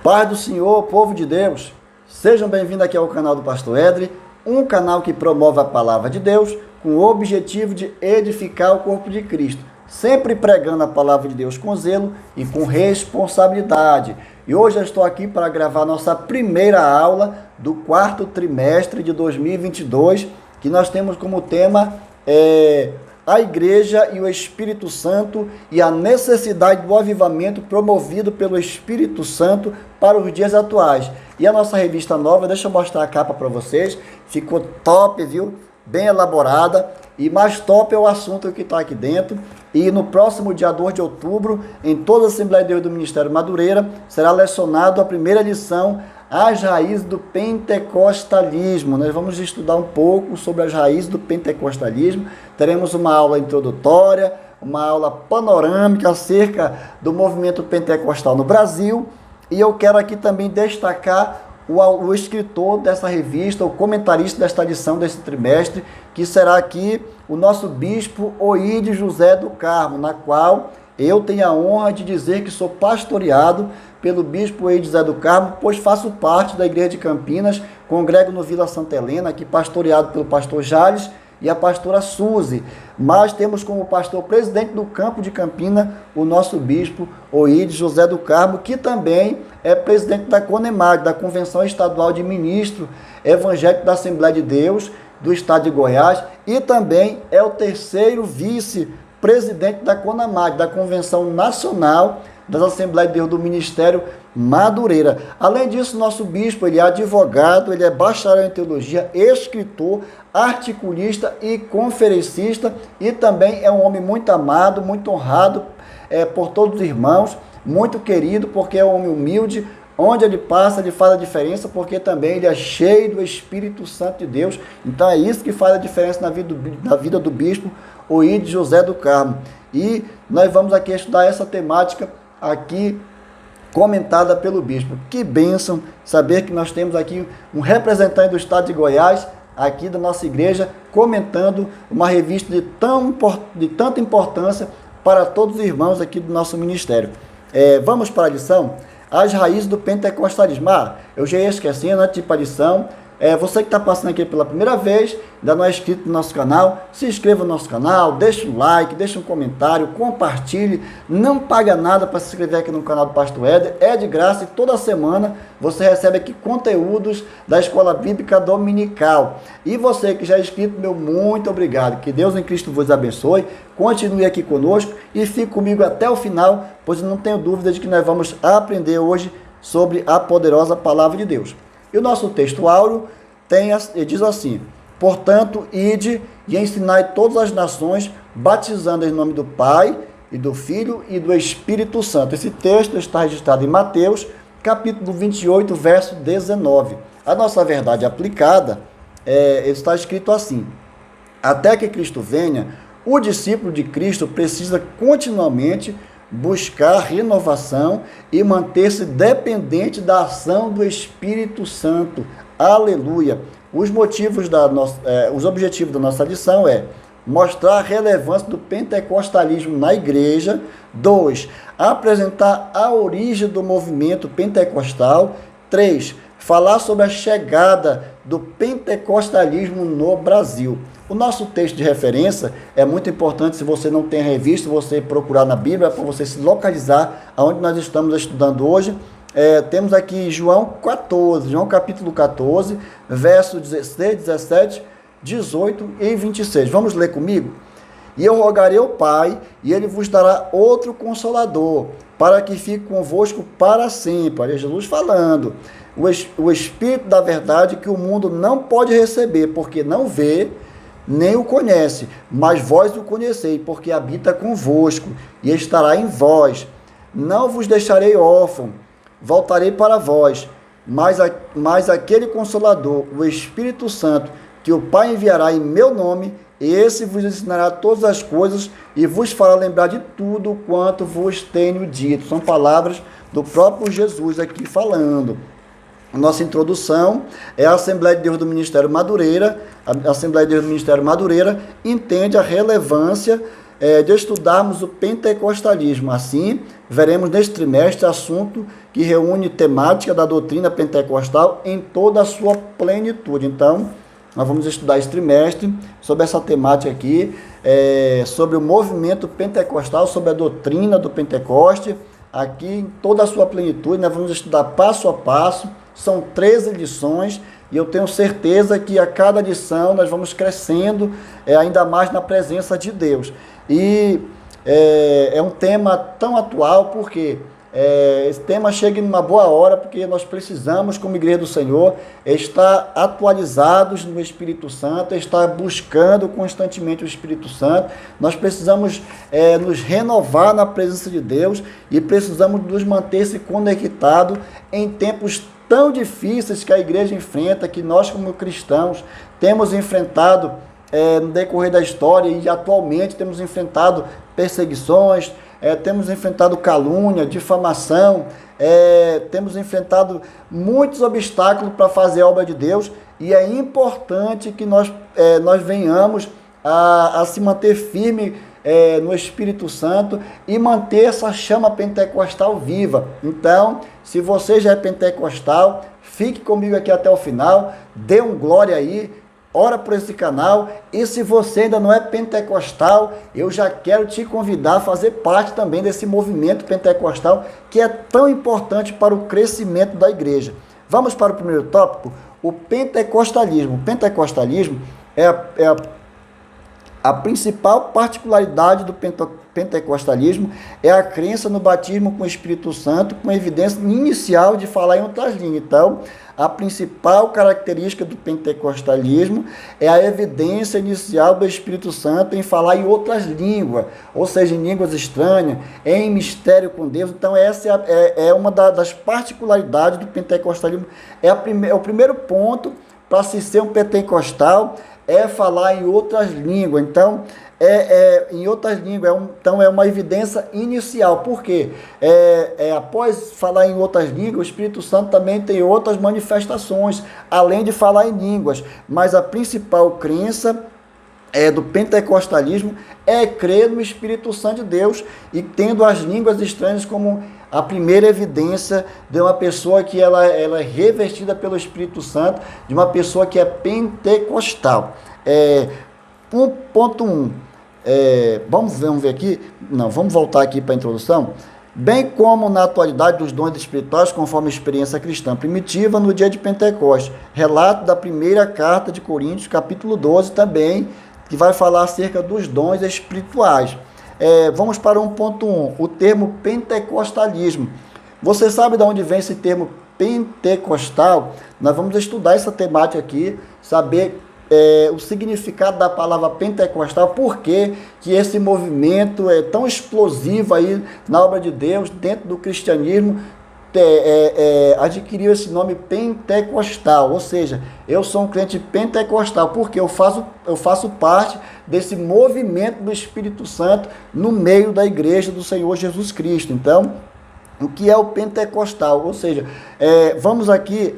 Paz do Senhor, povo de Deus, sejam bem-vindos aqui ao canal do Pastor Edre, um canal que promove a palavra de Deus com o objetivo de edificar o corpo de Cristo, sempre pregando a palavra de Deus com zelo e com responsabilidade. E hoje eu estou aqui para gravar nossa primeira aula do quarto trimestre de 2022, que nós temos como tema a Igreja e o Espírito Santo e a necessidade do avivamento promovido pelo Espírito Santo para os dias atuais. E a nossa revista nova, deixa eu mostrar a capa para vocês, ficou top, viu? Bem elaborada, e mais top é o assunto que está aqui dentro. E no próximo dia 2 de outubro, em toda a Assembleia de Deus do Ministério Madureira, será lecionado a primeira lição, as raízes do pentecostalismo. Nós vamos estudar um pouco sobre as raízes do pentecostalismo. Teremos uma aula introdutória, uma aula panorâmica acerca do movimento pentecostal no Brasil. E eu quero aqui também destacar o escritor dessa revista, o comentarista desta lição desse trimestre, que será aqui o nosso bispo Oide José do Carmo, na qual eu tenho a honra de dizer que sou pastoreado pelo bispo Oide José do Carmo, pois faço parte da Igreja de Campinas, congrego no Vila Santa Helena, aqui pastoreado pelo pastor Jales e a pastora Suzy. Mas temos como pastor presidente do campo de Campina o nosso bispo Oide José do Carmo, que também é presidente da CONEMAG, da Convenção Estadual de Ministros Evangélicos da Assembleia de Deus do Estado de Goiás, e também é o terceiro vice-presidente da CONAMAG, da Convenção Nacional das Assembleias de Deus do Ministério Madureira. Além disso, nosso bispo, ele é advogado, ele é bacharel em teologia, escritor, articulista e conferencista, e também é um homem muito amado, muito honrado por todos os irmãos, muito querido, porque é um homem humilde. Onde ele passa, ele faz a diferença, porque também ele é cheio do Espírito Santo de Deus. Então é isso que faz a diferença na vida do bispo Oide José do Carmo. E nós vamos aqui estudar essa temática aqui comentada pelo bispo. Que bênção saber que nós temos aqui um representante do estado de Goiás, aqui da nossa igreja, comentando uma revista de tanta importância para todos os irmãos aqui do nosso ministério. Vamos para a lição? As raízes do pentecostalismo. Eu já ia esquecendo antes de ir para a lição. Você que está passando aqui pela primeira vez, ainda não é inscrito no nosso canal, se inscreva no nosso canal, deixe um like, deixe um comentário, compartilhe. Não paga nada para se inscrever aqui no canal do Pastor Éder, é de graça, e toda semana você recebe aqui conteúdos da Escola Bíblica Dominical. E você que já é inscrito, meu muito obrigado. Que Deus em Cristo vos abençoe, continue aqui conosco e fique comigo até o final, pois eu não tenho dúvida de que nós vamos aprender hoje sobre a poderosa Palavra de Deus. E o nosso texto áureo diz assim: portanto, ide e ensinai todas as nações, batizando em nome do Pai, e do Filho e do Espírito Santo. Esse texto está registrado em Mateus, capítulo 28, verso 19. A nossa verdade aplicada está escrito assim: até que Cristo venha, o discípulo de Cristo precisa continuamente buscar renovação e manter-se dependente da ação do Espírito Santo. Aleluia! Os objetivos da nossa lição mostrar a relevância do pentecostalismo na igreja. 2. Apresentar a origem do movimento pentecostal. 3. Falar sobre a chegada do pentecostalismo no Brasil. O nosso texto de referência é muito importante. Se você não tem a revista, você procurar na Bíblia, para você se localizar aonde nós estamos estudando hoje. Temos aqui João capítulo 14, versos 16, 17, 18 e 26. Vamos ler comigo? E eu rogarei ao Pai, e Ele vos dará outro Consolador, para que fique convosco para sempre. Olha Jesus falando. O Espírito da verdade, que o mundo não pode receber, porque não vê, nem o conhece, mas vós o conheceis, porque habita convosco e estará em vós. Não vos deixarei órfão, voltarei para vós, mas aquele Consolador, o Espírito Santo, que o Pai enviará em meu nome, esse vos ensinará todas as coisas e vos fará lembrar de tudo quanto vos tenho dito. São palavras do próprio Jesus aqui falando. Nossa introdução é a Assembleia de Deus do Ministério Madureira. A Assembleia de Deus do Ministério Madureira entende a relevância de estudarmos o pentecostalismo. Assim, veremos neste trimestre assunto que reúne temática da doutrina pentecostal em toda a sua plenitude. Então, nós vamos estudar esse trimestre sobre essa temática aqui, sobre o movimento pentecostal, sobre a doutrina do Pentecoste, aqui em toda a sua plenitude. Nós vamos estudar passo a passo, são 13 lições, e eu tenho certeza que a cada lição nós vamos crescendo ainda mais na presença de Deus. E é um tema tão atual, porque esse tema chega em uma boa hora, porque nós precisamos, como Igreja do Senhor, estar atualizados no Espírito Santo, estar buscando constantemente o Espírito Santo. Nós precisamos nos renovar na presença de Deus e precisamos nos manter-se conectados em tempos tão difíceis que a igreja enfrenta, que nós como cristãos temos enfrentado no decorrer da história, e atualmente temos enfrentado perseguições, temos enfrentado calúnia, difamação, temos enfrentado muitos obstáculos para fazer a obra de Deus, e é importante que nós venhamos a se manter firme no Espírito Santo e manter essa chama pentecostal viva. Então, se você já é pentecostal, fique comigo aqui até o final, dê um glória aí, ora por esse canal, e se você ainda não é pentecostal, eu já quero te convidar a fazer parte também desse movimento pentecostal, que é tão importante para o crescimento da igreja. Vamos para o primeiro tópico, o pentecostalismo. O pentecostalismo é a principal particularidade do pentecostalismo é a crença no batismo com o Espírito Santo, com evidência inicial de falar em outras línguas. Então, a principal característica do pentecostalismo é a evidência inicial do Espírito Santo em falar em outras línguas, ou seja, em línguas estranhas, em mistério com Deus. Então, essa é uma das particularidades do pentecostalismo. É o primeiro ponto para se ser um pentecostal, é falar em outras línguas. Então, em outras línguas, então é uma evidência inicial. Por quê? Após falar em outras línguas, o Espírito Santo também tem outras manifestações, além de falar em línguas. Mas a principal crença do pentecostalismo é crer no Espírito Santo de Deus, e tendo as línguas estranhas como a primeira evidência de uma pessoa que ela é revestida pelo Espírito Santo, de uma pessoa que é pentecostal. 1.1. Vamos ver aqui. Não, vamos voltar aqui para a introdução. Bem como na atualidade dos dons espirituais, conforme a experiência cristã primitiva no dia de Pentecostes. Relato da primeira carta de Coríntios, capítulo 12 também, que vai falar acerca dos dons espirituais. Vamos para 1.1, o termo pentecostalismo. Você sabe de onde vem esse termo pentecostal? Nós vamos estudar essa temática aqui, saber o significado da palavra pentecostal, por que esse movimento é tão explosivo aí na obra de Deus, dentro do cristianismo, adquiriu esse nome pentecostal. Ou seja, eu sou um crente pentecostal porque eu faço parte desse movimento do Espírito Santo no meio da igreja do Senhor Jesus Cristo. Então, o que é o pentecostal? Ou seja, vamos aqui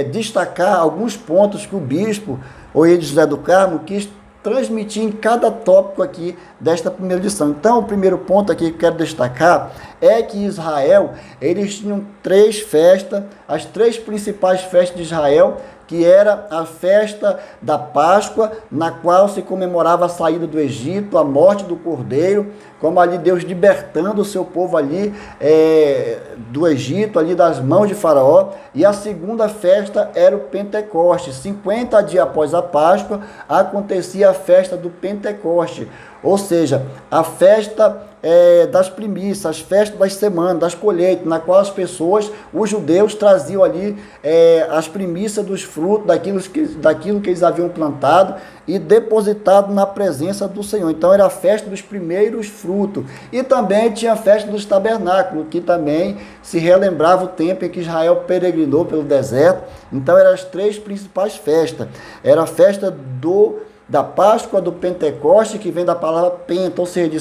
destacar alguns pontos que o bispo Oídio José do Carmo quis transmitir em cada tópico aqui desta primeira lição. Então, o primeiro ponto aqui que eu quero destacar é que Israel, eles tinham 3 festas, as 3 principais festas de Israel, que era a festa da Páscoa, na qual se comemorava a saída do Egito, a morte do Cordeiro, como ali Deus libertando o seu povo ali do Egito, ali das mãos de Faraó. E a segunda festa era o Pentecoste. 50 dias após a Páscoa, acontecia a festa do Pentecoste, ou seja, a festa das primícias, as festas das semanas, das colheitas, na qual as pessoas, os judeus, traziam ali as primícias dos frutos, daquilo que eles haviam plantado e depositado na presença do Senhor. Então era a festa dos primeiros frutos. E também tinha a festa dos tabernáculos, que também se relembrava o tempo em que Israel peregrinou pelo deserto. Então eram as 3 principais festas. Era a festa da Páscoa, do Pentecoste, que vem da palavra penta, ou seja, no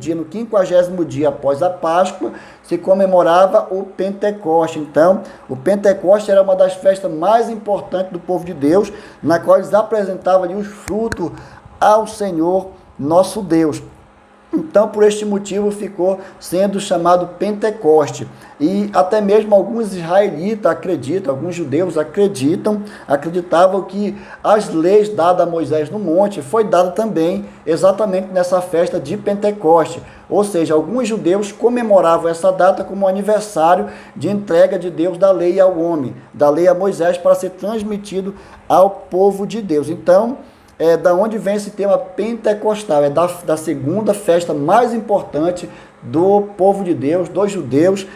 50º dia após a Páscoa, se comemorava o Pentecoste. Então, o Pentecoste era uma das festas mais importantes do povo de Deus, na qual eles apresentavam ali os frutos ao Senhor nosso Deus. Então, por este motivo, ficou sendo chamado Pentecoste. E até mesmo alguns israelitas acreditam, alguns judeus acreditavam que as leis dadas a Moisés no monte foi dada também exatamente nessa festa de Pentecoste. Ou seja, alguns judeus comemoravam essa data como aniversário de entrega de Deus da lei ao homem, da lei a Moisés, para ser transmitido ao povo de Deus. Então, da onde vem esse tema pentecostal, é da segunda festa mais importante do povo de Deus, dos judeus,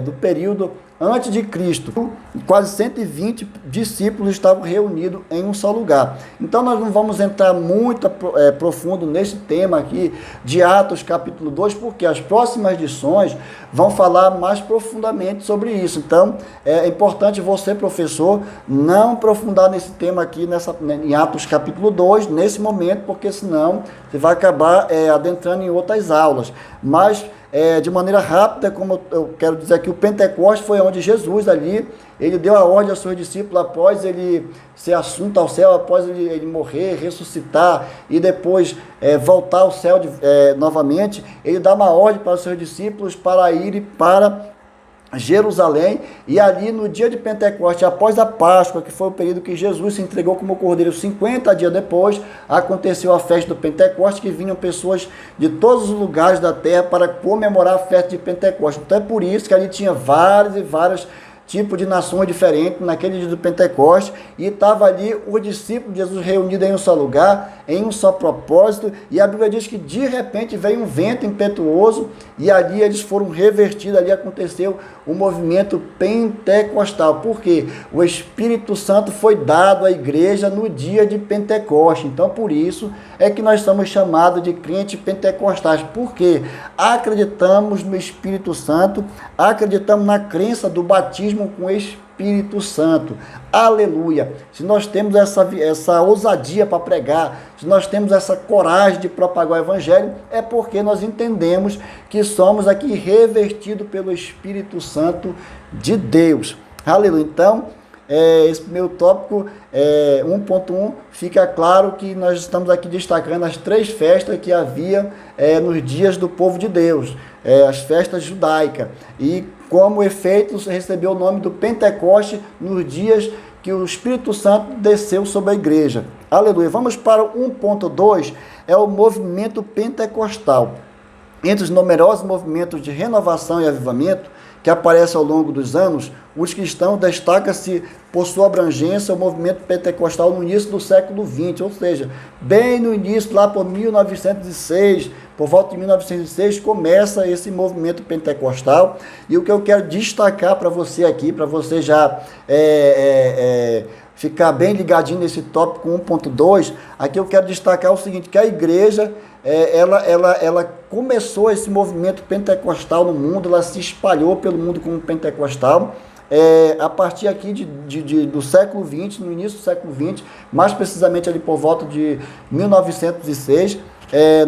do período antes de Cristo. Quase 120 discípulos estavam reunidos em um só lugar. Então nós não vamos entrar muito profundo nesse tema aqui de Atos capítulo 2, porque as próximas lições vão falar mais profundamente sobre isso. Então é importante você, professor, não aprofundar nesse tema aqui em Atos capítulo 2, nesse momento, porque senão você vai acabar adentrando em outras aulas. Mas de maneira rápida, como eu quero dizer que o Pentecostes foi onde Jesus ali, ele deu a ordem aos seus discípulos após ele ser assunto ao céu, após ele morrer, ressuscitar e depois voltar ao céu novamente, ele dá uma ordem para os seus discípulos para irem para Jerusalém, e ali no dia de Pentecostes, após a Páscoa, que foi o período que Jesus se entregou como cordeiro, 50 dias depois, aconteceu a festa do Pentecostes, que vinham pessoas de todos os lugares da terra para comemorar a festa de Pentecostes. Então é por isso que ali tinha vários e vários tipos de nações diferentes naquele dia do Pentecostes, e estava ali os discípulos de Jesus reunidos em um só lugar, em um só propósito, e a Bíblia diz que de repente veio um vento impetuoso, e ali eles foram revertidos, ali aconteceu o movimento pentecostal, porque o Espírito Santo foi dado à igreja no dia de Pentecoste. Então por isso é que nós somos chamados de crentes pentecostais, porque acreditamos no Espírito Santo, acreditamos na crença do batismo com o Espírito Santo. Aleluia! Se nós temos essa ousadia para pregar, se nós temos essa coragem de propagar o Evangelho, é porque nós entendemos que somos aqui revestidos pelo Espírito Santo de Deus. Aleluia! Então, esse meu tópico 1.1, fica claro que nós estamos aqui destacando as 3 festas que havia nos dias do povo de Deus, as festas judaicas, e como efeito recebeu o nome do Pentecoste nos dias que o Espírito Santo desceu sobre a igreja. Aleluia! Vamos para o 1.2, é o movimento pentecostal. Entre os numerosos movimentos de renovação e avivamento que aparecem ao longo dos anos, os cristãos destacam-se por sua abrangência o movimento pentecostal no início do século XX, ou seja, bem no início, lá por 1906, por volta de 1906, começa esse movimento pentecostal. E o que eu quero destacar para você aqui, para você já ficar bem ligadinho nesse tópico 1.2, aqui eu quero destacar o seguinte, que a igreja, ela começou esse movimento pentecostal no mundo, ela se espalhou pelo mundo como pentecostal, a partir aqui do século XX, no início do século XX, mais precisamente ali por volta de 1906,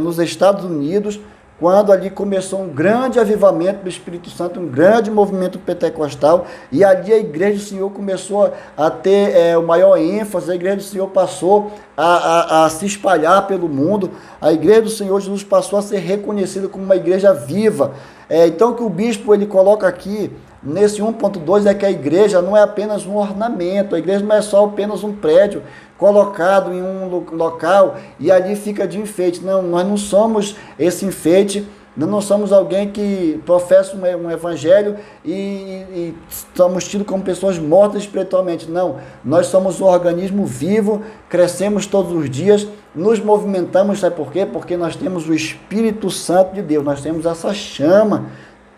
nos Estados Unidos, quando ali começou um grande avivamento do Espírito Santo, um grande movimento pentecostal, e ali a igreja do Senhor começou a ter o maior ênfase, a igreja do Senhor passou a se espalhar pelo mundo, a igreja do Senhor Jesus passou a ser reconhecida como uma igreja viva. Então o que o bispo ele coloca aqui, nesse 1.2, é que a igreja não é apenas um ornamento, a igreja não é só apenas um prédio colocado em um local e ali fica de enfeite. Não, nós não somos esse enfeite, nós não somos alguém que professa um evangelho e somos tidos como pessoas mortas espiritualmente. Não, nós somos um organismo vivo, crescemos todos os dias, nos movimentamos, sabe por quê? Porque nós temos o Espírito Santo de Deus, nós temos essa chama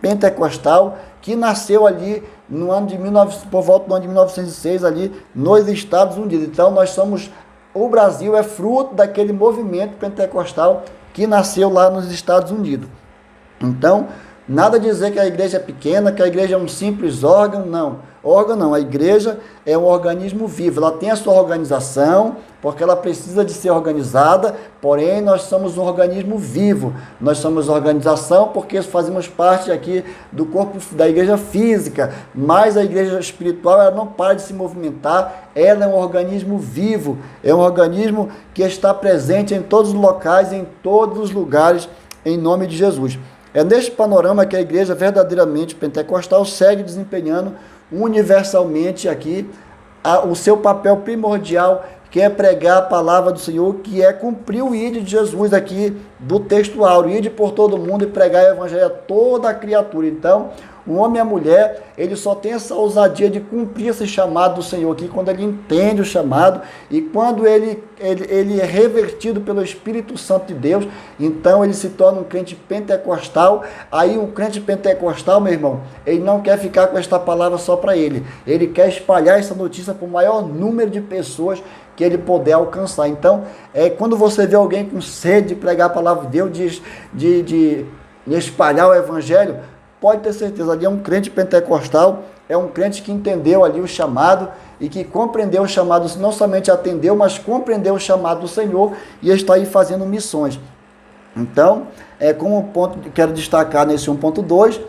pentecostal que nasceu ali no ano de por volta do ano de 1906 ali nos Estados Unidos. Então o Brasil é fruto daquele movimento pentecostal que nasceu lá nos Estados Unidos. Então, nada dizer que a igreja é pequena, que a igreja é um simples órgão, não. Órgão não, a igreja é um organismo vivo, ela tem a sua organização, porque ela precisa de ser organizada, porém nós somos um organismo vivo, nós somos organização porque fazemos parte aqui do corpo da igreja física, mas a igreja espiritual ela não para de se movimentar, ela é um organismo vivo, é um organismo que está presente em todos os locais, em todos os lugares, em nome de Jesus. É neste panorama que a igreja verdadeiramente pentecostal segue desempenhando universalmente aqui o seu papel primordial, que é pregar a palavra do Senhor, que é cumprir o ide de Jesus aqui do texto áureo, ide por todo mundo e pregar o evangelho a toda a criatura. Então, o homem e a mulher, ele só tem essa ousadia de cumprir esse chamado do Senhor aqui, quando ele entende o chamado e quando ele é revertido pelo Espírito Santo de Deus, então ele se torna um crente pentecostal. Aí o crente pentecostal, meu irmão, ele não quer ficar com esta palavra só para ele quer espalhar essa notícia para o maior número de pessoas que ele puder alcançar. Então, quando você vê alguém com sede de pregar a palavra de Deus, de espalhar o evangelho, pode ter certeza, ali é um crente pentecostal, é um crente que entendeu ali o chamado e que compreendeu o chamado, não somente atendeu, mas compreendeu o chamado do Senhor e está aí fazendo missões. Então, como ponto que quero destacar nesse 1.2,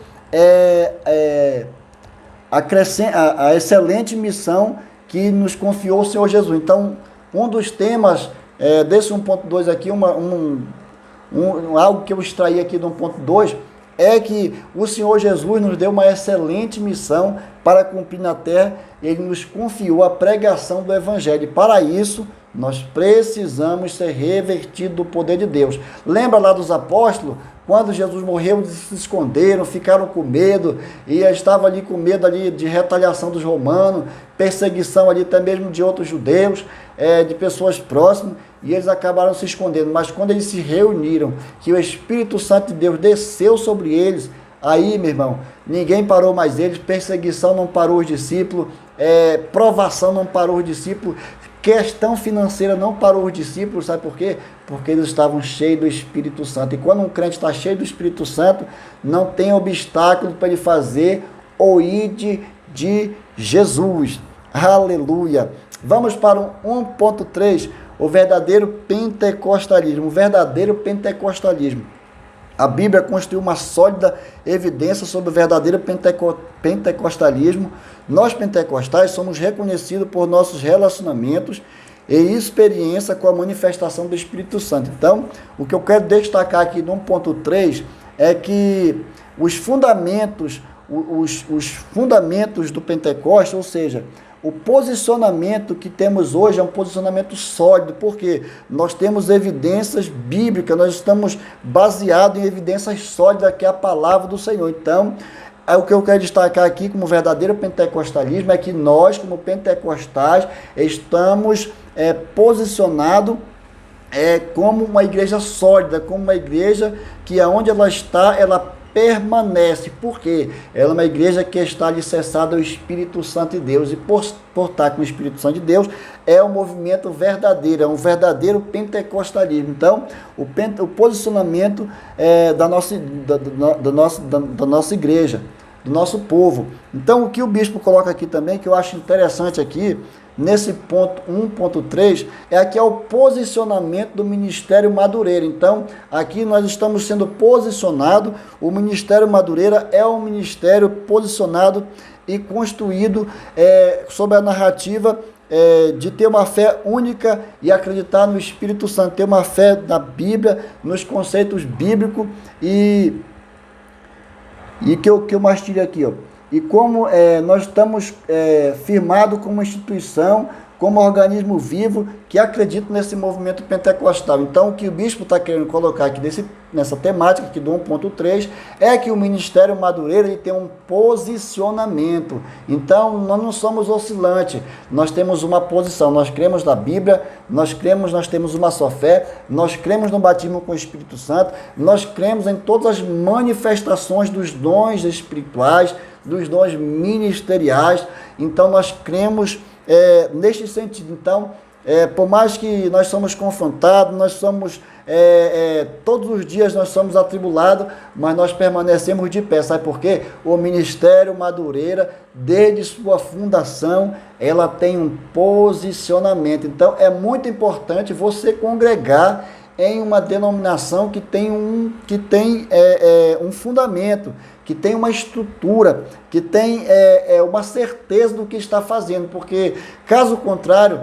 a excelente missão que nos confiou o Senhor Jesus. Então, um dos temas desse 1.2 aqui, algo que eu extraí aqui do 1.2, é que o Senhor Jesus nos deu uma excelente missão para cumprir na terra. Ele nos confiou a pregação do Evangelho. E para isso, nós precisamos ser revertidos do poder de Deus. Lembra lá dos apóstolos? Quando Jesus morreu, eles se esconderam, ficaram com medo, e estavam ali com medo ali de retaliação dos romanos, perseguição ali até mesmo de outros judeus, de pessoas próximas, e eles acabaram se escondendo. Mas quando eles se reuniram, que o Espírito Santo de Deus desceu sobre eles, aí, meu irmão, ninguém parou mais eles, perseguição não parou os discípulos, provação não parou os discípulos, questão financeira não parou os discípulos. Sabe por quê? Porque eles estavam cheios do Espírito Santo. E quando um crente está cheio do Espírito Santo, não tem obstáculo para ele fazer o ide de Jesus. Aleluia! Vamos para o 1.3, o verdadeiro pentecostalismo. O verdadeiro pentecostalismo. A Bíblia construiu uma sólida evidência sobre o verdadeiro pentecostalismo. Nós pentecostais somos reconhecidos por nossos relacionamentos e experiência com a manifestação do Espírito Santo. Então, o que eu quero destacar aqui no 1.3 é que os fundamentos do Pentecostes, ou seja, o posicionamento que temos hoje é um posicionamento sólido, porque nós temos evidências bíblicas, nós estamos baseados em evidências sólidas, que é a palavra do Senhor. Então, o que eu quero destacar aqui como verdadeiro pentecostalismo é que nós, como pentecostais, estamos posicionados como uma igreja sólida, como uma igreja que aonde ela está, ela permanece. Por quê? Ela é uma igreja que está alicerçada ao Espírito Santo de Deus, e por estar com o Espírito Santo de Deus, é um movimento verdadeiro, é um verdadeiro pentecostalismo. Então, o posicionamento da nossa igreja, do nosso povo. Então, o que o bispo coloca aqui também, que eu acho interessante aqui, nesse ponto 1.3, é o posicionamento do Ministério Madureira. Então, aqui nós estamos sendo posicionados, o Ministério Madureira é um ministério posicionado e construído sobre a narrativa de ter uma fé única e acreditar no Espírito Santo, ter uma fé na Bíblia, nos conceitos bíblicos, e que eu mais tirei aqui, ó. E como nós estamos firmados como instituição, como organismo vivo que acredita nesse movimento pentecostal. Então, o que o bispo está querendo colocar aqui nessa temática aqui do 1.3 é que o Ministério Madureira ele tem um posicionamento. Então, nós não somos oscilantes, nós temos uma posição, nós cremos na Bíblia, nós temos uma só fé, nós cremos no batismo com o Espírito Santo, nós cremos em todas as manifestações dos dons espirituais, dos dons ministeriais. Então, nós cremos neste sentido. Então, Por mais que nós somos confrontados, nós somos, todos os dias nós somos atribulados, mas nós permanecemos de pé. Sabe por quê? O Ministério Madureira, desde sua fundação, ela tem um posicionamento. Então, é muito importante você congregar em uma denominação que tem um fundamento, que tem uma estrutura, que tem uma certeza do que está fazendo, porque, caso contrário,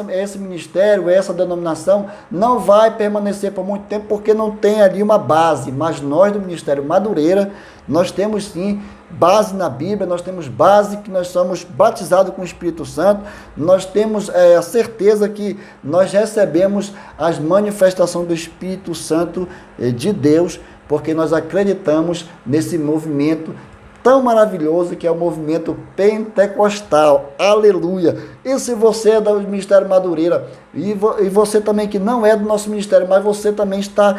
esse ministério, essa denominação não vai permanecer por muito tempo, porque não tem ali uma base. Mas nós do Ministério Madureira, nós temos sim base na Bíblia, nós temos base que nós somos batizados com o Espírito Santo, nós temos a certeza que nós recebemos as manifestações do Espírito Santo de Deus, porque nós acreditamos nesse movimento tão maravilhoso que é o movimento pentecostal. Aleluia! E se você é do Ministério Madureira, e você também que não é do nosso ministério, mas você também está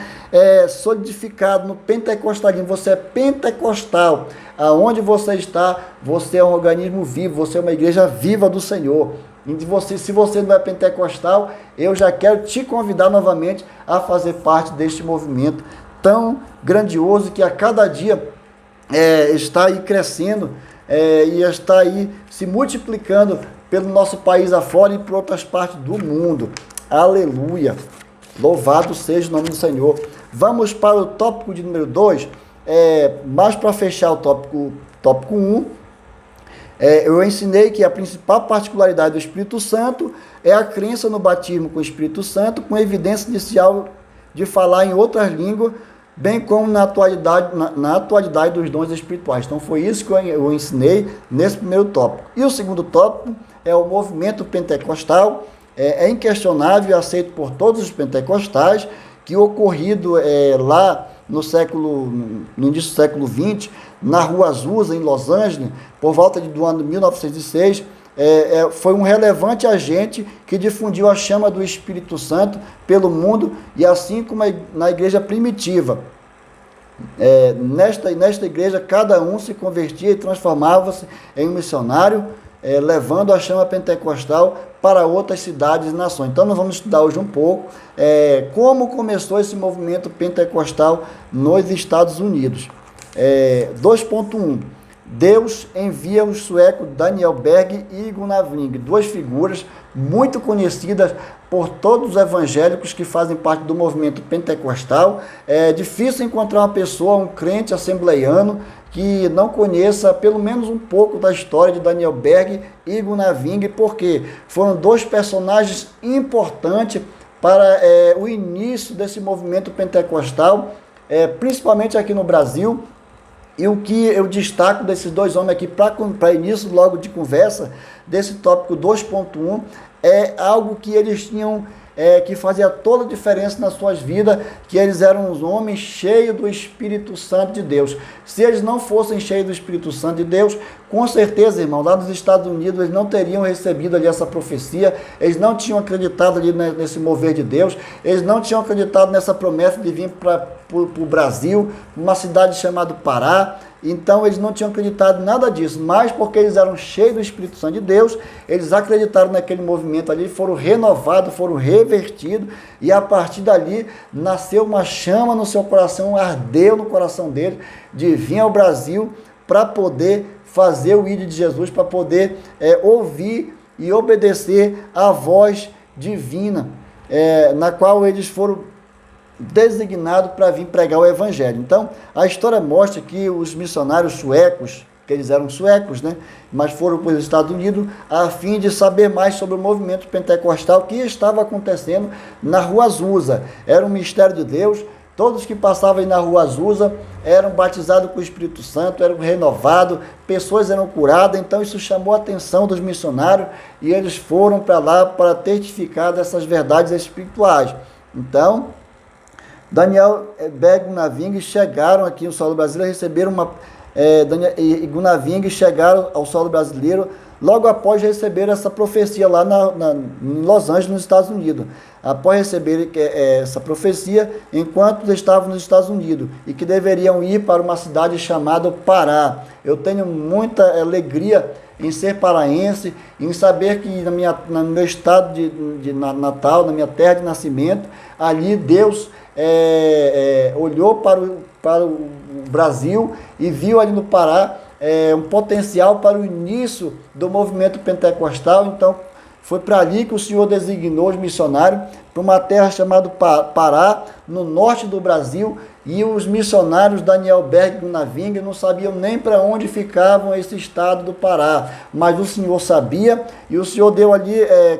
solidificado no pentecostalismo, você é pentecostal, aonde você está, você é um organismo vivo, você é uma igreja viva do Senhor. E se você não é pentecostal, eu já quero te convidar novamente a fazer parte deste movimento tão grandioso que a cada dia está aí crescendo e está aí se multiplicando pelo nosso país afora e por outras partes do mundo. Aleluia! Louvado seja o nome do Senhor. Vamos para o tópico de número 2, mais para fechar o tópico 1. Eu ensinei que a principal particularidade do Espírito Santo é a crença no batismo com o Espírito Santo, com evidência inicial de falar em outras línguas, bem como na atualidade dos dons espirituais. Então foi isso que eu ensinei nesse primeiro tópico. E o segundo tópico é o movimento pentecostal. É inquestionável e aceito por todos os pentecostais que ocorrido lá no início do século XX, na Rua Azusa, em Los Angeles, por volta do ano 1906, foi um relevante agente que difundiu a chama do Espírito Santo pelo mundo, e assim como na igreja primitiva. Nesta igreja, cada um se convertia e transformava-se em um missionário, levando a chama pentecostal para outras cidades e nações. Então nós vamos estudar hoje um pouco como começou esse movimento pentecostal nos Estados Unidos. 2.1. Deus envia os suecos Daniel Berg e Gunnar Wingren, duas figuras muito conhecidas por todos os evangélicos que fazem parte do movimento pentecostal. É difícil encontrar uma pessoa, um crente assembleiano, que não conheça pelo menos um pouco da história de Daniel Berg e Gunnar Wingren, porque foram dois personagens importantes para o início desse movimento pentecostal, principalmente aqui no Brasil. E o que eu destaco desses dois homens aqui, para início logo de conversa, desse tópico 2.1, é algo que eles tinham, que fazia toda a diferença nas suas vidas, que eles eram uns homens cheios do Espírito Santo de Deus. Se eles não fossem cheios do Espírito Santo de Deus, com certeza, irmão, lá nos Estados Unidos, eles não teriam recebido ali essa profecia, eles não tinham acreditado ali nesse mover de Deus, eles não tinham acreditado nessa promessa de vir para o Brasil, uma cidade chamada Pará. Então eles não tinham acreditado em nada disso, mas porque eles eram cheios do Espírito Santo de Deus, eles acreditaram naquele movimento ali, foram renovados, foram revertidos, e a partir dali nasceu uma chama no seu coração, ardeu no coração dele, de vir ao Brasil para poder fazer o ídolo de Jesus, para poder ouvir e obedecer à voz divina, na qual eles foram designado para vir pregar o evangelho. Então, a história mostra que os missionários suecos, que eles eram suecos, né, mas foram para os Estados Unidos a fim de saber mais sobre o movimento pentecostal que estava acontecendo na Rua Azusa. Era um mistério de Deus. Todos que passavam aí na Rua Azusa eram batizados com o Espírito Santo, eram renovados, pessoas eram curadas. Então isso chamou a atenção dos missionários e eles foram para lá para testificar dessas verdades espirituais. Então, Daniel Berg e Gunnar Wingren chegaram aqui no solo brasileiro, receberam e Gunnar Wingren chegaram ao solo brasileiro logo após receber essa profecia lá em Los Angeles, nos Estados Unidos. Após receber essa profecia, enquanto estavam nos Estados Unidos, e que deveriam ir para uma cidade chamada Pará. Eu tenho muita alegria em ser paraense, em saber que no meu estado de natal, na minha terra de nascimento, ali Deus olhou para o Brasil e viu ali no Pará um potencial para o início do movimento pentecostal. Então, foi para ali que o Senhor designou os missionários, para uma terra chamada Pará, no norte do Brasil, e os missionários Daniel Berg e Gunnavinga não sabiam nem para onde ficavam esse estado do Pará, mas o Senhor sabia, e o Senhor deu ali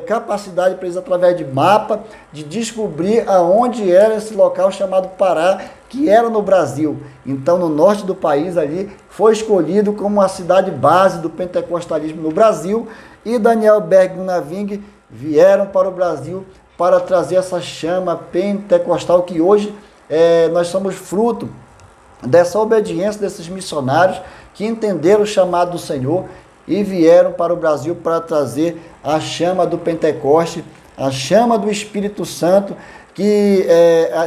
capacidade para eles, através de mapa, de descobrir aonde era esse local chamado Pará, que era no Brasil. Então, no norte do país ali, foi escolhido como a cidade base do pentecostalismo no Brasil, e Daniel Berg e Gunnavinga vieram para o Brasil para trazer essa chama pentecostal que hoje nós somos fruto dessa obediência desses missionários que entenderam o chamado do Senhor e vieram para o Brasil para trazer a chama do Pentecoste, a chama do Espírito Santo, que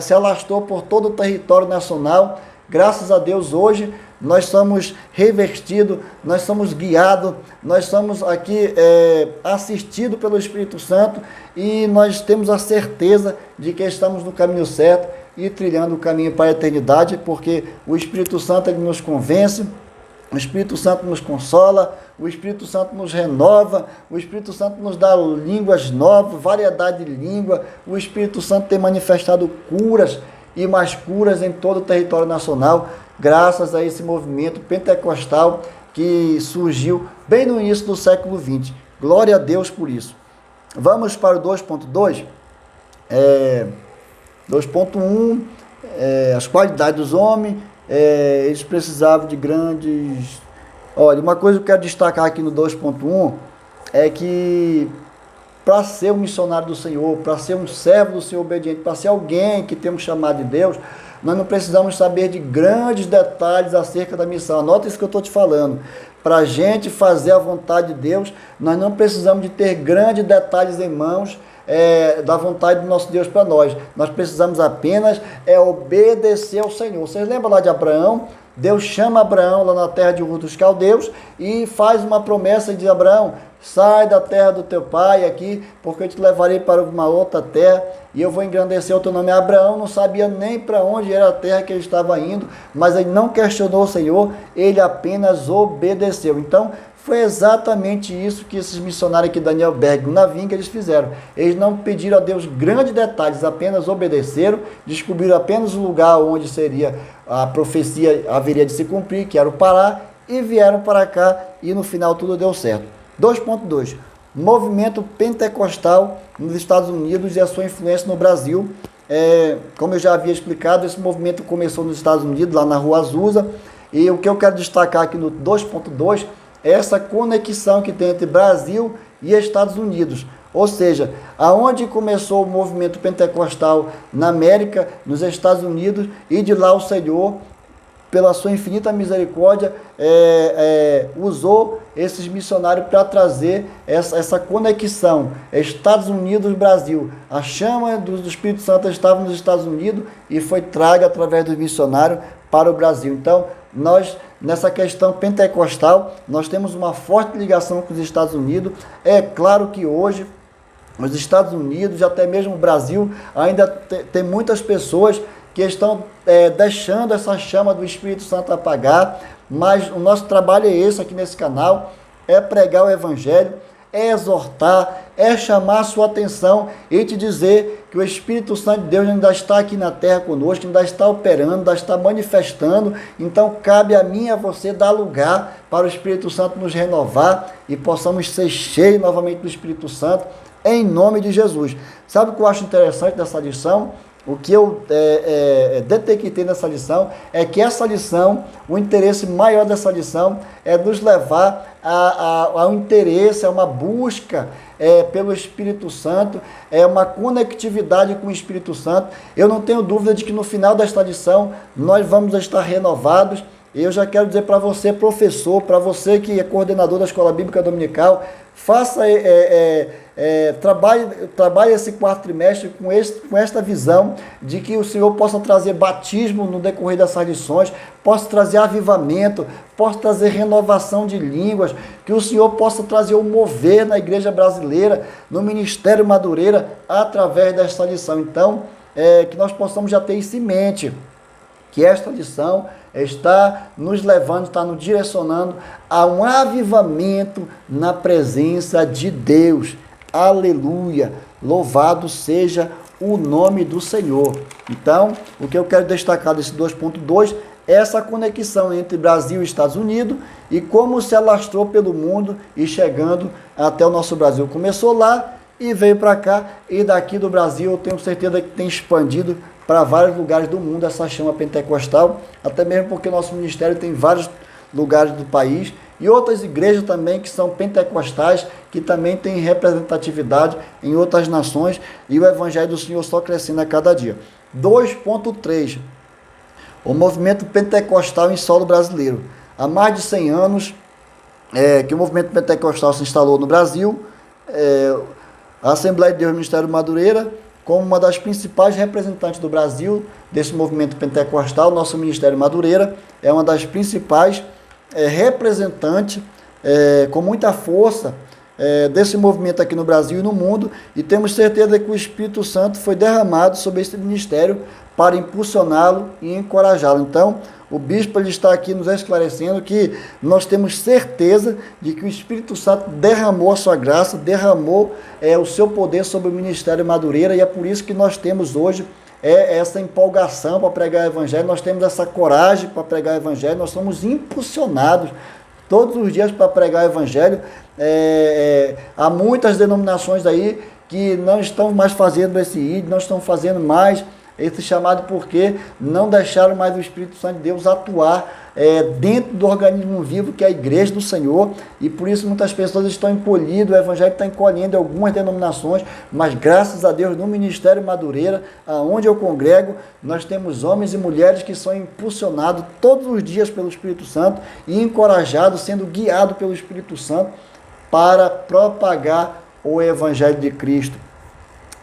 se alastrou por todo o território nacional. Graças a Deus, hoje nós somos revestidos, nós somos guiados, nós somos aqui assistidos pelo Espírito Santo, e nós temos a certeza de que estamos no caminho certo e trilhando o caminho para a eternidade, porque o Espírito Santo ele nos convence, o Espírito Santo nos consola, o Espírito Santo nos renova, o Espírito Santo nos dá línguas novas, variedade de língua, o Espírito Santo tem manifestado curas e mais curas em todo o território nacional, graças a esse movimento pentecostal que surgiu bem no início do século XX. Glória a Deus por isso. Vamos para o 2.2. 2.1, as qualidades dos homens, eles precisavam de grandes... Olha, uma coisa que eu quero destacar aqui no 2.1 é que para ser um missionário do Senhor, para ser um servo do Senhor obediente, para ser alguém que tem um chamado de Deus, nós não precisamos saber de grandes detalhes acerca da missão. Anota isso que eu estou te falando. Para a gente fazer a vontade de Deus, nós não precisamos de ter grandes detalhes em mãos da vontade do nosso Deus para nós. Nós precisamos apenas obedecer ao Senhor. Vocês lembram lá de Abraão? Deus chama Abraão lá na terra de Ur dos Caldeus e faz uma promessa e diz: Abraão, sai da terra do teu pai aqui, porque eu te levarei para uma outra terra e eu vou engrandecer o teu nome. Abraão não sabia nem para onde era a terra que ele estava indo, mas ele não questionou o Senhor, ele apenas obedeceu. Então, foi exatamente isso que esses missionários aqui, Daniel Berg e Gunnavinga, eles fizeram. Eles não pediram a Deus grandes detalhes, apenas obedeceram, descobriram apenas o lugar onde seria a profecia haveria de se cumprir, que era o Pará, e vieram para cá e no final tudo deu certo. 2.2. Movimento pentecostal nos Estados Unidos e a sua influência no Brasil. Como eu já havia explicado, esse movimento começou nos Estados Unidos, lá na Rua Azusa, e o que eu quero destacar aqui no 2.2 é essa conexão que tem entre Brasil e Estados Unidos. Ou seja, aonde começou o movimento pentecostal na América, nos Estados Unidos, e de lá o Senhor, pela sua infinita misericórdia, usou esses missionários para trazer essa conexão. Estados Unidos, Brasil. A chama do Espírito Santo estava nos Estados Unidos e foi traga através dos missionários para o Brasil. Então, nós, nessa questão pentecostal, nós temos uma forte ligação com os Estados Unidos. É claro que hoje, os Estados Unidos e até mesmo o Brasil, ainda tem muitas pessoas que estão deixando essa chama do Espírito Santo apagar, mas o nosso trabalho é esse aqui nesse canal, é pregar o Evangelho, é exortar, é chamar a sua atenção e te dizer que o Espírito Santo de Deus ainda está aqui na terra conosco, ainda está operando, ainda está manifestando. Então cabe a mim e a você dar lugar para o Espírito Santo nos renovar e possamos ser cheios novamente do Espírito Santo, em nome de Jesus. Sabe o que eu acho interessante dessa lição? O que eu detectei nessa lição é que essa lição, o interesse maior dessa lição é nos levar a um interesse, a uma busca pelo Espírito Santo, uma conectividade com o Espírito Santo. Eu não tenho dúvida de que no final desta lição nós vamos estar renovados Eu já quero dizer para você, professor, para você que é coordenador da Escola Bíblica Dominical, faça, trabalhe esse quarto trimestre com esta visão de que o Senhor possa trazer batismo no decorrer dessas lições, possa trazer avivamento, possa trazer renovação de línguas, que o Senhor possa trazer o mover na igreja brasileira, no Ministério Madureira, através desta lição. Então, que nós possamos já ter isso em mente, que esta lição está nos levando, está nos direcionando a um avivamento na presença de Deus. Aleluia! Louvado seja o nome do Senhor. Então, o que eu quero destacar desse 2.2 é essa conexão entre Brasil e Estados Unidos e como se alastrou pelo mundo e chegando até o nosso Brasil. Começou lá e veio para cá, e daqui do Brasil eu tenho certeza que tem expandido para vários lugares do mundo essa chama pentecostal, até mesmo porque nosso ministério tem vários lugares do país e outras igrejas também que são pentecostais, que também têm representatividade em outras nações, e o Evangelho do Senhor só crescendo a cada dia. 2.3, o movimento pentecostal em solo brasileiro. Há mais de 100 anos que o movimento pentecostal se instalou no Brasil, a Assembleia de Deus Ministério Madureira, como uma das principais representantes do Brasil desse movimento pentecostal, nosso Ministério Madureira é uma das principais representantes com muita força desse movimento aqui no Brasil e no mundo, e temos certeza que o Espírito Santo foi derramado sobre esse ministério para impulsioná-lo e encorajá-lo. Então, o bispo ele está aqui nos esclarecendo que nós temos certeza de que o Espírito Santo derramou a sua graça, derramou o seu poder sobre o Ministério Madureira, e é por isso que nós temos hoje essa empolgação para pregar o Evangelho, nós temos essa coragem para pregar o Evangelho, nós somos impulsionados todos os dias para pregar o Evangelho. Há muitas denominações aí que não estão mais fazendo esse ID, não estão fazendo mais esse chamado, porque não deixaram mais o Espírito Santo de Deus atuar dentro do organismo vivo que é a igreja do Senhor, e por isso muitas pessoas estão encolhidas, o Evangelho está encolhendo em algumas denominações, mas graças a Deus no Ministério Madureira, aonde eu congrego, nós temos homens e mulheres que são impulsionados todos os dias pelo Espírito Santo e encorajados, sendo guiados pelo Espírito Santo para propagar o Evangelho de Cristo.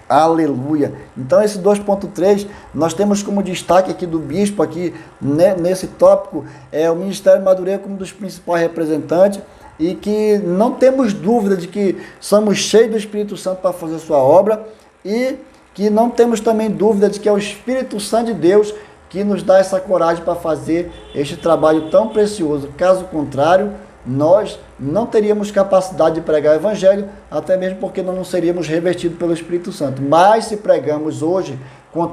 Aleluia! Então esse 2.3, nós temos como destaque aqui do bispo, aqui nesse tópico, o Ministério Madureira como um dos principais representantes, e que não temos dúvida de que somos cheios do Espírito Santo para fazer sua obra, e que não temos também dúvida de que é o Espírito Santo de Deus que nos dá essa coragem para fazer este trabalho tão precioso. Caso contrário, nós não teríamos capacidade de pregar o Evangelho, até mesmo porque não seríamos revestidos pelo Espírito Santo. Mas se pregamos hoje com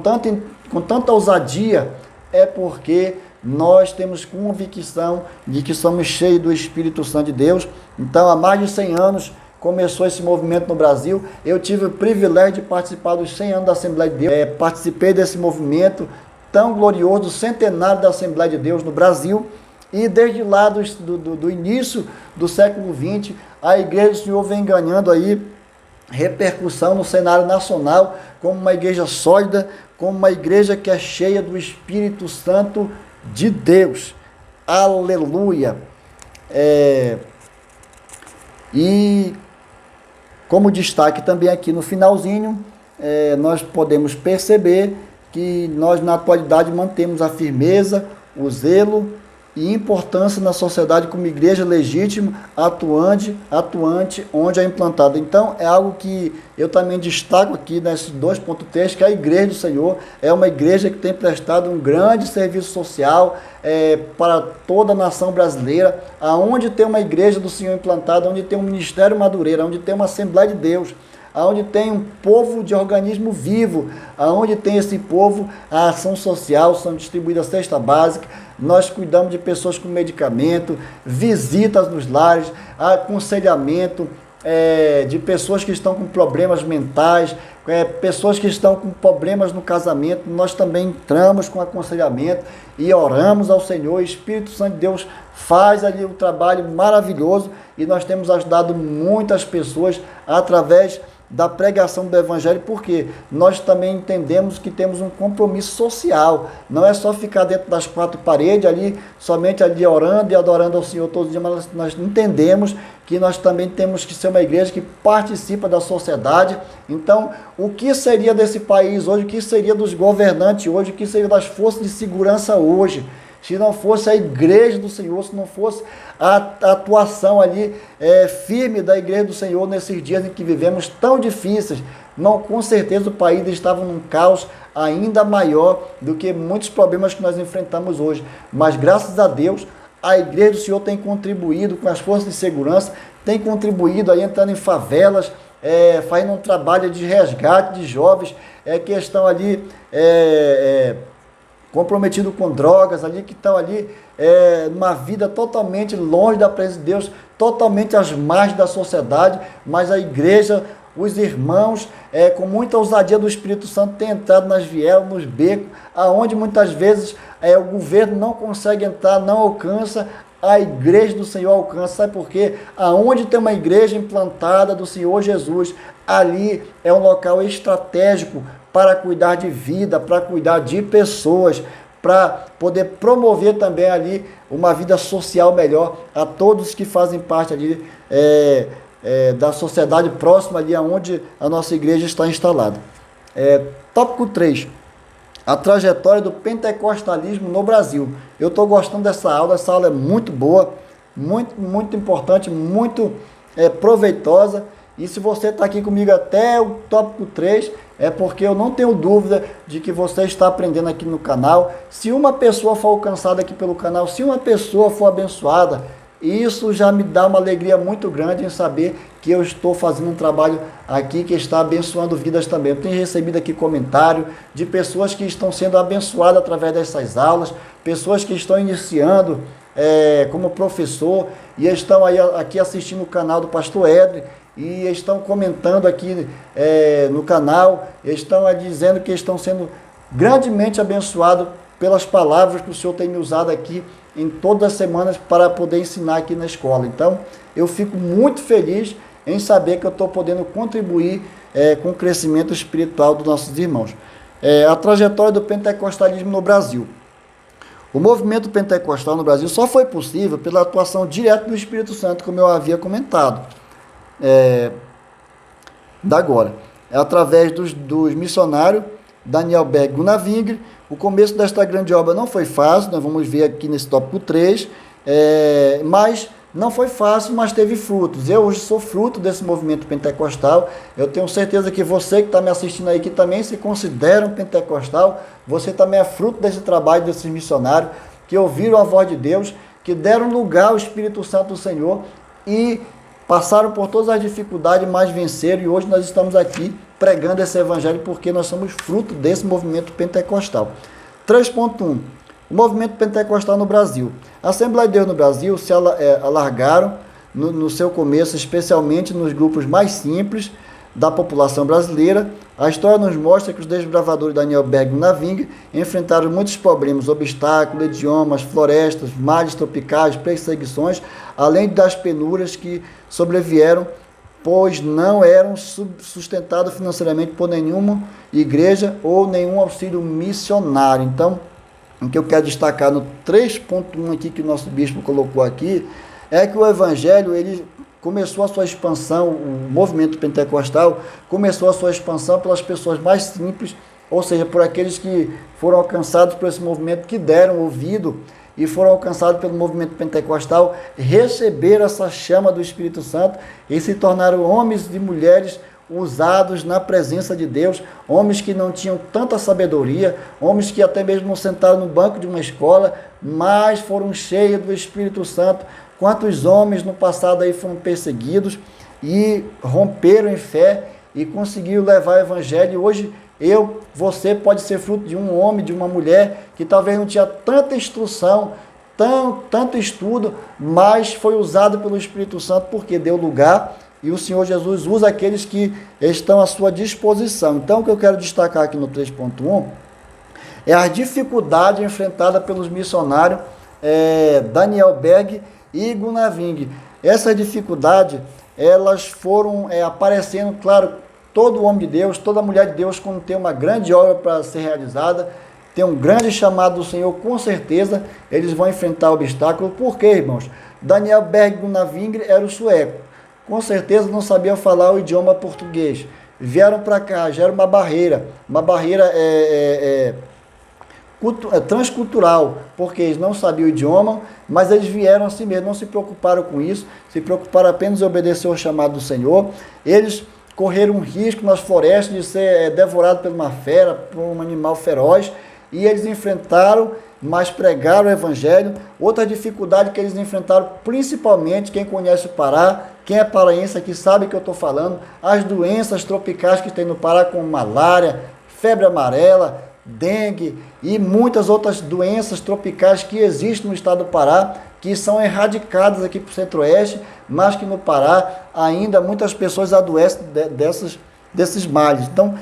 tanta ousadia, é porque nós temos convicção de que somos cheios do Espírito Santo de Deus. Então, há mais de 100 anos começou esse movimento no Brasil. Eu tive o privilégio de participar dos 100 anos da Assembleia de Deus. Participei desse movimento tão glorioso, do centenário da Assembleia de Deus no Brasil. E desde lá do início do século XX, a Igreja do Senhor vem ganhando aí repercussão no cenário nacional como uma igreja sólida, como uma igreja que é cheia do Espírito Santo de Deus. Aleluia! E como destaque também aqui no finalzinho, nós podemos perceber que nós na atualidade mantemos a firmeza, o zelo e importância na sociedade como igreja legítima, atuante onde é implantada. Então, é algo que eu também destaco aqui nesse 2.3, que a igreja do Senhor é uma igreja que tem prestado um grande serviço social para toda a nação brasileira, aonde tem uma igreja do Senhor implantada, onde tem um Ministério Madureira, onde tem uma Assembleia de Deus, aonde tem um povo de organismo vivo, aonde tem esse povo, a ação social, são distribuídas cesta básica, nós cuidamos de pessoas com medicamento, visitas nos lares, aconselhamento de pessoas que estão com problemas mentais, pessoas que estão com problemas no casamento. Nós também entramos com aconselhamento e oramos ao Senhor. O Espírito Santo de Deus faz ali um trabalho maravilhoso, e nós temos ajudado muitas pessoas através da pregação do Evangelho, porque nós também entendemos que temos um compromisso social. Não é só ficar dentro das quatro paredes ali, somente ali orando e adorando ao Senhor todos os dias, mas nós entendemos que nós também temos que ser uma igreja que participa da sociedade. Então, o que seria desse país hoje, o que seria dos governantes hoje, o que seria das forças de segurança hoje, se não fosse a igreja do Senhor, se não fosse a atuação ali firme da igreja do Senhor nesses dias em que vivemos tão difíceis, não, com certeza o país estava num caos ainda maior do que muitos problemas que nós enfrentamos hoje. Mas graças a Deus, a igreja do Senhor tem contribuído com as forças de segurança, tem contribuído aí entrando em favelas, fazendo um trabalho de resgate de jovens que estão ali comprometidos com drogas, ali que estão ali numa vida totalmente longe da presença de Deus, totalmente às margens da sociedade, mas a igreja, os irmãos, com muita ousadia do Espírito Santo, têm entrado nas vielas, nos becos, aonde muitas vezes o governo não consegue entrar, não alcança, a igreja do Senhor alcança. Sabe por quê? Aonde tem uma igreja implantada do Senhor Jesus, ali é um local estratégico para cuidar de vida, para cuidar de pessoas, para poder promover também ali uma vida social melhor a todos que fazem parte ali da sociedade próxima ali onde a nossa igreja está instalada. Tópico 3. A trajetória do pentecostalismo no Brasil. Eu estou gostando dessa aula é muito boa, muito importante, muito proveitosa. E se você está aqui comigo até o tópico 3, é porque eu não tenho dúvida de que você está aprendendo aqui no canal. Se uma pessoa for alcançada aqui pelo canal, se uma pessoa for abençoada, isso já me dá uma alegria muito grande em saber que eu estou fazendo um trabalho aqui que está abençoando vidas também. Eu tenho recebido aqui comentário de pessoas que estão sendo abençoadas através dessas aulas, pessoas que estão iniciando como professor e estão aí aqui assistindo o canal do Pastor Edri e estão comentando aqui no canal, estão dizendo que estão sendo grandemente abençoados pelas palavras que o Senhor tem me usado aqui em todas as semanas para poder ensinar aqui na escola. Então, eu fico muito feliz em saber que eu estou podendo contribuir com o crescimento espiritual dos nossos irmãos. A trajetória do pentecostalismo no Brasil. O movimento pentecostal no Brasil só foi possível pela atuação direta do Espírito Santo, como eu havia comentado. Através dos missionários Daniel Berg e Gunnar Wingre. O começo desta grande obra não foi fácil, nós vamos ver aqui nesse tópico 3, mas não foi fácil, mas teve frutos. Eu hoje sou fruto desse movimento pentecostal. Eu tenho certeza que você que está me assistindo aí, que também se considera um pentecostal, você também é fruto desse trabalho desses missionários, que ouviram a voz de Deus, que deram lugar ao Espírito Santo do Senhor e passaram por todas as dificuldades, mas venceram, e hoje nós estamos aqui pregando esse evangelho porque nós somos fruto desse movimento pentecostal. 3.1. O movimento pentecostal no Brasil. A Assembleia de Deus no Brasil se alargaram no seu começo, especialmente nos grupos mais simples da população brasileira. A história nos mostra que os desbravadores Daniel Berg e Gunnar Wingre enfrentaram muitos problemas, obstáculos, idiomas, florestas, males tropicais, perseguições, além das penúrias que sobrevieram, pois não eram sustentados financeiramente por nenhuma igreja ou nenhum auxílio missionário. Então, o que eu quero destacar no 3.1 aqui que o nosso bispo colocou aqui, é que o evangelho, ele começou a sua expansão, o movimento pentecostal começou a sua expansão pelas pessoas mais simples, ou seja, por aqueles que foram alcançados por esse movimento, que deram ouvido e foram alcançados pelo movimento pentecostal, receberam essa chama do Espírito Santo e se tornaram homens e mulheres usados na presença de Deus, homens que não tinham tanta sabedoria, homens que até mesmo não sentaram no banco de uma escola, mas foram cheios do Espírito Santo. Quantos homens no passado aí foram perseguidos e romperam em fé e conseguiram levar o evangelho. E hoje você pode ser fruto de um homem, de uma mulher que talvez não tinha tanta instrução, tanto estudo, mas foi usado pelo Espírito Santo porque deu lugar. E o Senhor Jesus usa aqueles que estão à sua disposição. Então, o que eu quero destacar aqui no 3.1 é a dificuldade enfrentada pelos missionários Daniel Berg e Gunnar Wingre. Essa dificuldade, elas foram aparecendo, claro, todo homem de Deus, toda mulher de Deus, quando tem uma grande obra para ser realizada, tem um grande chamado do Senhor, com certeza eles vão enfrentar obstáculos. Por quê, irmãos? Daniel Berg Gunavingre era o sueco. Com certeza não sabia falar o idioma português. Vieram para cá, já era uma barreira transcultural, porque eles não sabiam o idioma, mas eles vieram assim mesmo, não se preocuparam com isso, se preocuparam apenas em obedecer ao chamado do Senhor. Eles correram um risco nas florestas de ser devorado por uma fera, por um animal feroz, e eles enfrentaram, mas pregaram o evangelho. Outra dificuldade que eles enfrentaram, principalmente quem conhece o Pará, quem é paraense aqui sabe que eu estou falando, as doenças tropicais que tem no Pará, como malária, febre amarela, dengue e muitas outras doenças tropicais que existem no estado do Pará, que são erradicadas aqui para o Centro-Oeste, mas que no Pará ainda muitas pessoas adoecem desses males. Então,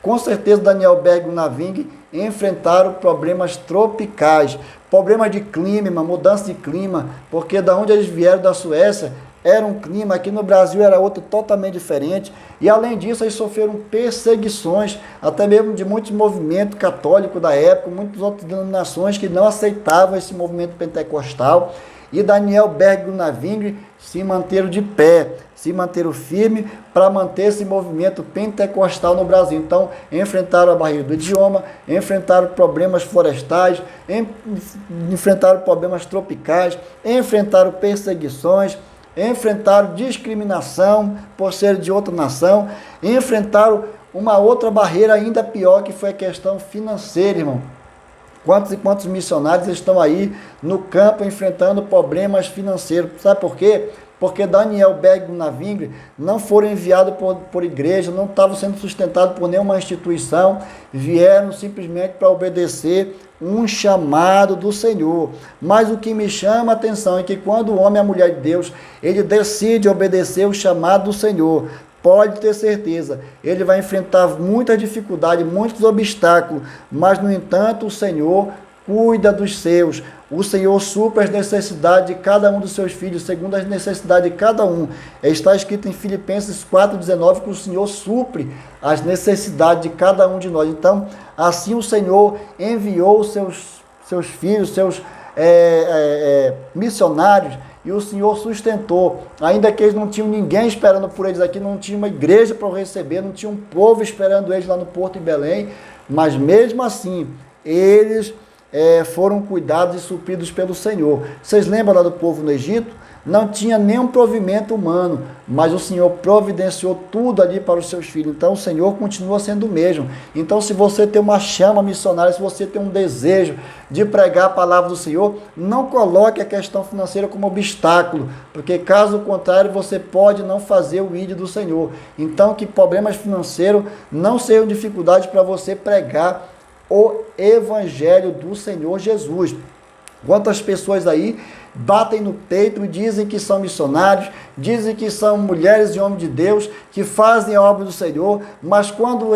com certeza, Daniel Berg Gunavingre enfrentaram problemas tropicais, problemas de clima, mudança de clima, porque da onde eles vieram, da Suécia, era um clima, aqui no Brasil era outro totalmente diferente, e além disso eles sofreram perseguições, até mesmo de muitos movimentos católicos da época, muitas outras denominações que não aceitavam esse movimento pentecostal, e Daniel Berg Gunavingre se manteram de pé, se manteram firme para manter esse movimento pentecostal no Brasil. Então, enfrentaram a barreira do idioma, enfrentaram problemas florestais, enfrentaram problemas tropicais, enfrentaram perseguições, enfrentaram discriminação por ser de outra nação, enfrentaram uma outra barreira ainda pior, que foi a questão financeira, irmão. Quantos e quantos missionários estão aí no campo enfrentando problemas financeiros? Sabe por quê? Porque Daniel Berg Gunavingre não foram enviados por igreja, não estavam sendo sustentados por nenhuma instituição, vieram simplesmente para obedecer um chamado do Senhor. Mas o que me chama a atenção é que quando o homem e a mulher de Deus, ele decide obedecer o chamado do Senhor, pode ter certeza, ele vai enfrentar muitas dificuldades, muitos obstáculos, mas no entanto o Senhor cuida dos seus. O Senhor supre as necessidades de cada um dos seus filhos, segundo as necessidades de cada um. Está escrito em Filipenses 4,19 que o Senhor supre as necessidades de cada um de nós. Então, assim o Senhor enviou seus filhos, seus missionários, e o Senhor sustentou. Ainda que eles não tinham ninguém esperando por eles aqui, não tinha uma igreja para receber, não tinha um povo esperando eles lá no Porto em Belém, mas mesmo assim, eles foram cuidados e supridos pelo Senhor. Vocês lembram lá do povo no Egito? Não tinha nenhum provimento humano, mas o Senhor providenciou tudo ali para os seus filhos. Então o Senhor continua sendo o mesmo. Então, se você tem uma chama missionária, se você tem um desejo de pregar a palavra do Senhor, não coloque a questão financeira como obstáculo, porque caso contrário você pode não fazer o ID do Senhor. Então, que problemas financeiros não sejam dificuldades para você pregar o Evangelho do Senhor Jesus. Quantas pessoas aí batem no peito e dizem que são missionários, dizem que são mulheres e homens de Deus, que fazem a obra do Senhor, mas quando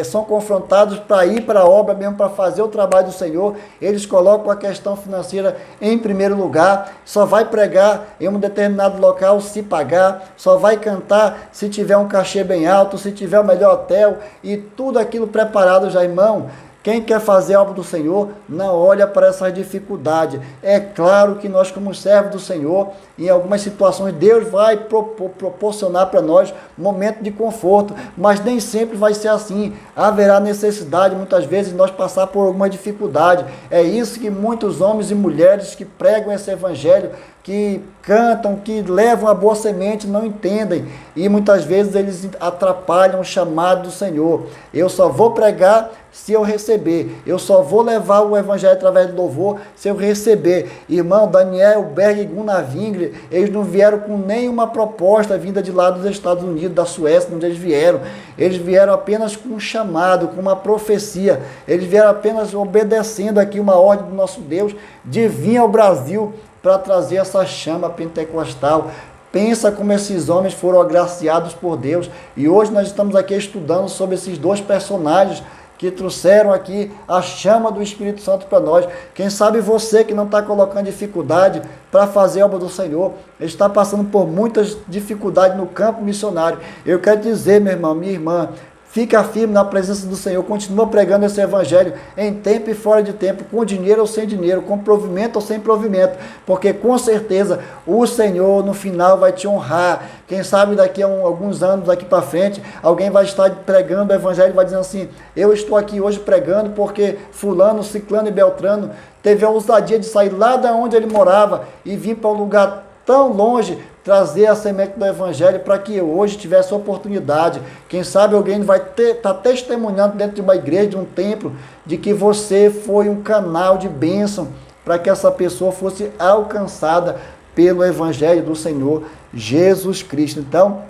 são confrontados para ir para a obra mesmo, para fazer o trabalho do Senhor, eles colocam a questão financeira em primeiro lugar, só vai pregar em um determinado local se pagar, só vai cantar se tiver um cachê bem alto, se tiver o melhor hotel, e tudo aquilo preparado já, irmão. Quem quer fazer a obra do Senhor, não olha para essas dificuldades. É claro que nós, como servos do Senhor, em algumas situações, Deus vai proporcionar para nós momentos de conforto, mas nem sempre vai ser assim. Haverá necessidade, muitas vezes, de nós passar por alguma dificuldade. É isso que muitos homens e mulheres que pregam esse evangelho, que cantam, que levam a boa semente, não entendem. E muitas vezes eles atrapalham o chamado do Senhor. Eu só vou pregar se eu receber. Eu só vou levar o evangelho através do louvor se eu receber. Irmão, Daniel Berg Gunavingre, eles não vieram com nenhuma proposta vinda de lá dos Estados Unidos, da Suécia, onde eles vieram. Eles vieram apenas com um chamado, com uma profecia. Eles vieram apenas obedecendo aqui uma ordem do nosso Deus de vir ao Brasil para trazer essa chama pentecostal. Pensa como esses homens foram agraciados por Deus. E hoje nós estamos aqui estudando sobre esses dois personagens que trouxeram aqui a chama do Espírito Santo para nós. Quem sabe você que não está colocando dificuldade para fazer a obra do Senhor, está passando por muitas dificuldades no campo missionário. Eu quero dizer, meu irmão, minha irmã, fica firme na presença do Senhor, continua pregando esse evangelho em tempo e fora de tempo, com dinheiro ou sem dinheiro, com provimento ou sem provimento, porque com certeza o Senhor no final vai te honrar. Quem sabe daqui a alguns anos, daqui para frente, alguém vai estar pregando o evangelho e vai dizendo assim: eu estou aqui hoje pregando porque fulano, ciclano e beltrano teve a ousadia de sair lá de onde ele morava e vir para um lugar tão longe, trazer a semente do evangelho para que eu hoje tivesse a oportunidade. Quem sabe alguém vai estar testemunhando dentro de uma igreja, de um templo, de que você foi um canal de bênção para que essa pessoa fosse alcançada pelo evangelho do Senhor Jesus Cristo. Então,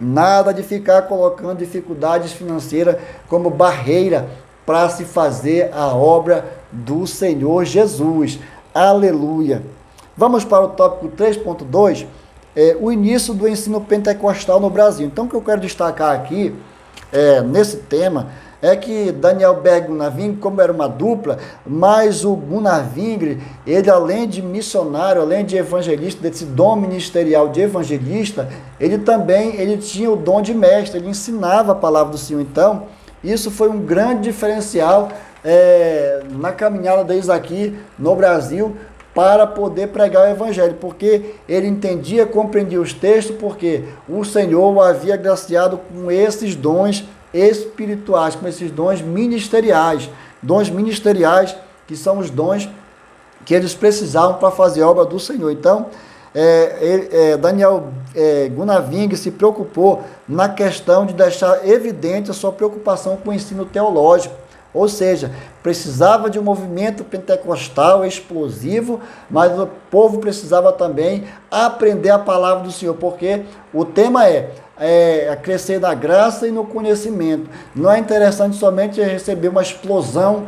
nada de ficar colocando dificuldades financeiras como barreira para se fazer a obra do Senhor Jesus. Aleluia! Vamos para o tópico 3.2, o início do ensino pentecostal no Brasil. Então, o que eu quero destacar aqui, nesse tema, é que Daniel Berg e Gunnar Wingre, como era uma dupla, mas o Gunnar Wingre, ele além de missionário, além de evangelista, desse dom ministerial de evangelista, ele tinha o dom de mestre, ele ensinava a palavra do Senhor. Então, isso foi um grande diferencial na caminhada deles aqui no Brasil, para poder pregar o evangelho, porque ele entendia, compreendia os textos, porque o Senhor o havia agraciado com esses dons espirituais, com esses dons ministeriais que são os dons que eles precisavam para fazer a obra do Senhor. Então, Gunnar Wingre se preocupou na questão de deixar evidente a sua preocupação com o ensino teológico. Ou seja, precisava de um movimento pentecostal explosivo, mas o povo precisava também aprender a palavra do Senhor, porque o tema é crescer na graça e no conhecimento. Não é interessante somente receber uma explosão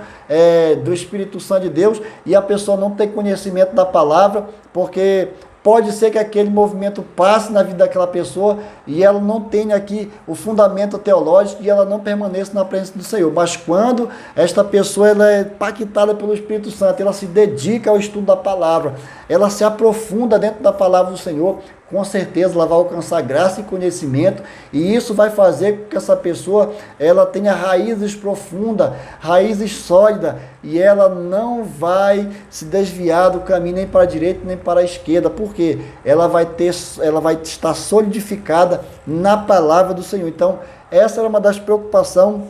do Espírito Santo de Deus e a pessoa não ter conhecimento da palavra, porque pode ser que aquele movimento passe na vida daquela pessoa e ela não tenha aqui o fundamento teológico e ela não permaneça na presença do Senhor. Mas quando esta pessoa ela é impactada pelo Espírito Santo, ela se dedica ao estudo da palavra, ela se aprofunda dentro da palavra do Senhor, com certeza ela vai alcançar graça e conhecimento, e isso vai fazer com que essa pessoa ela tenha raízes profundas, raízes sólidas, e ela não vai se desviar do caminho nem para a direita nem para a esquerda, porque ela vai estar solidificada na palavra do Senhor. Então, essa era uma das preocupações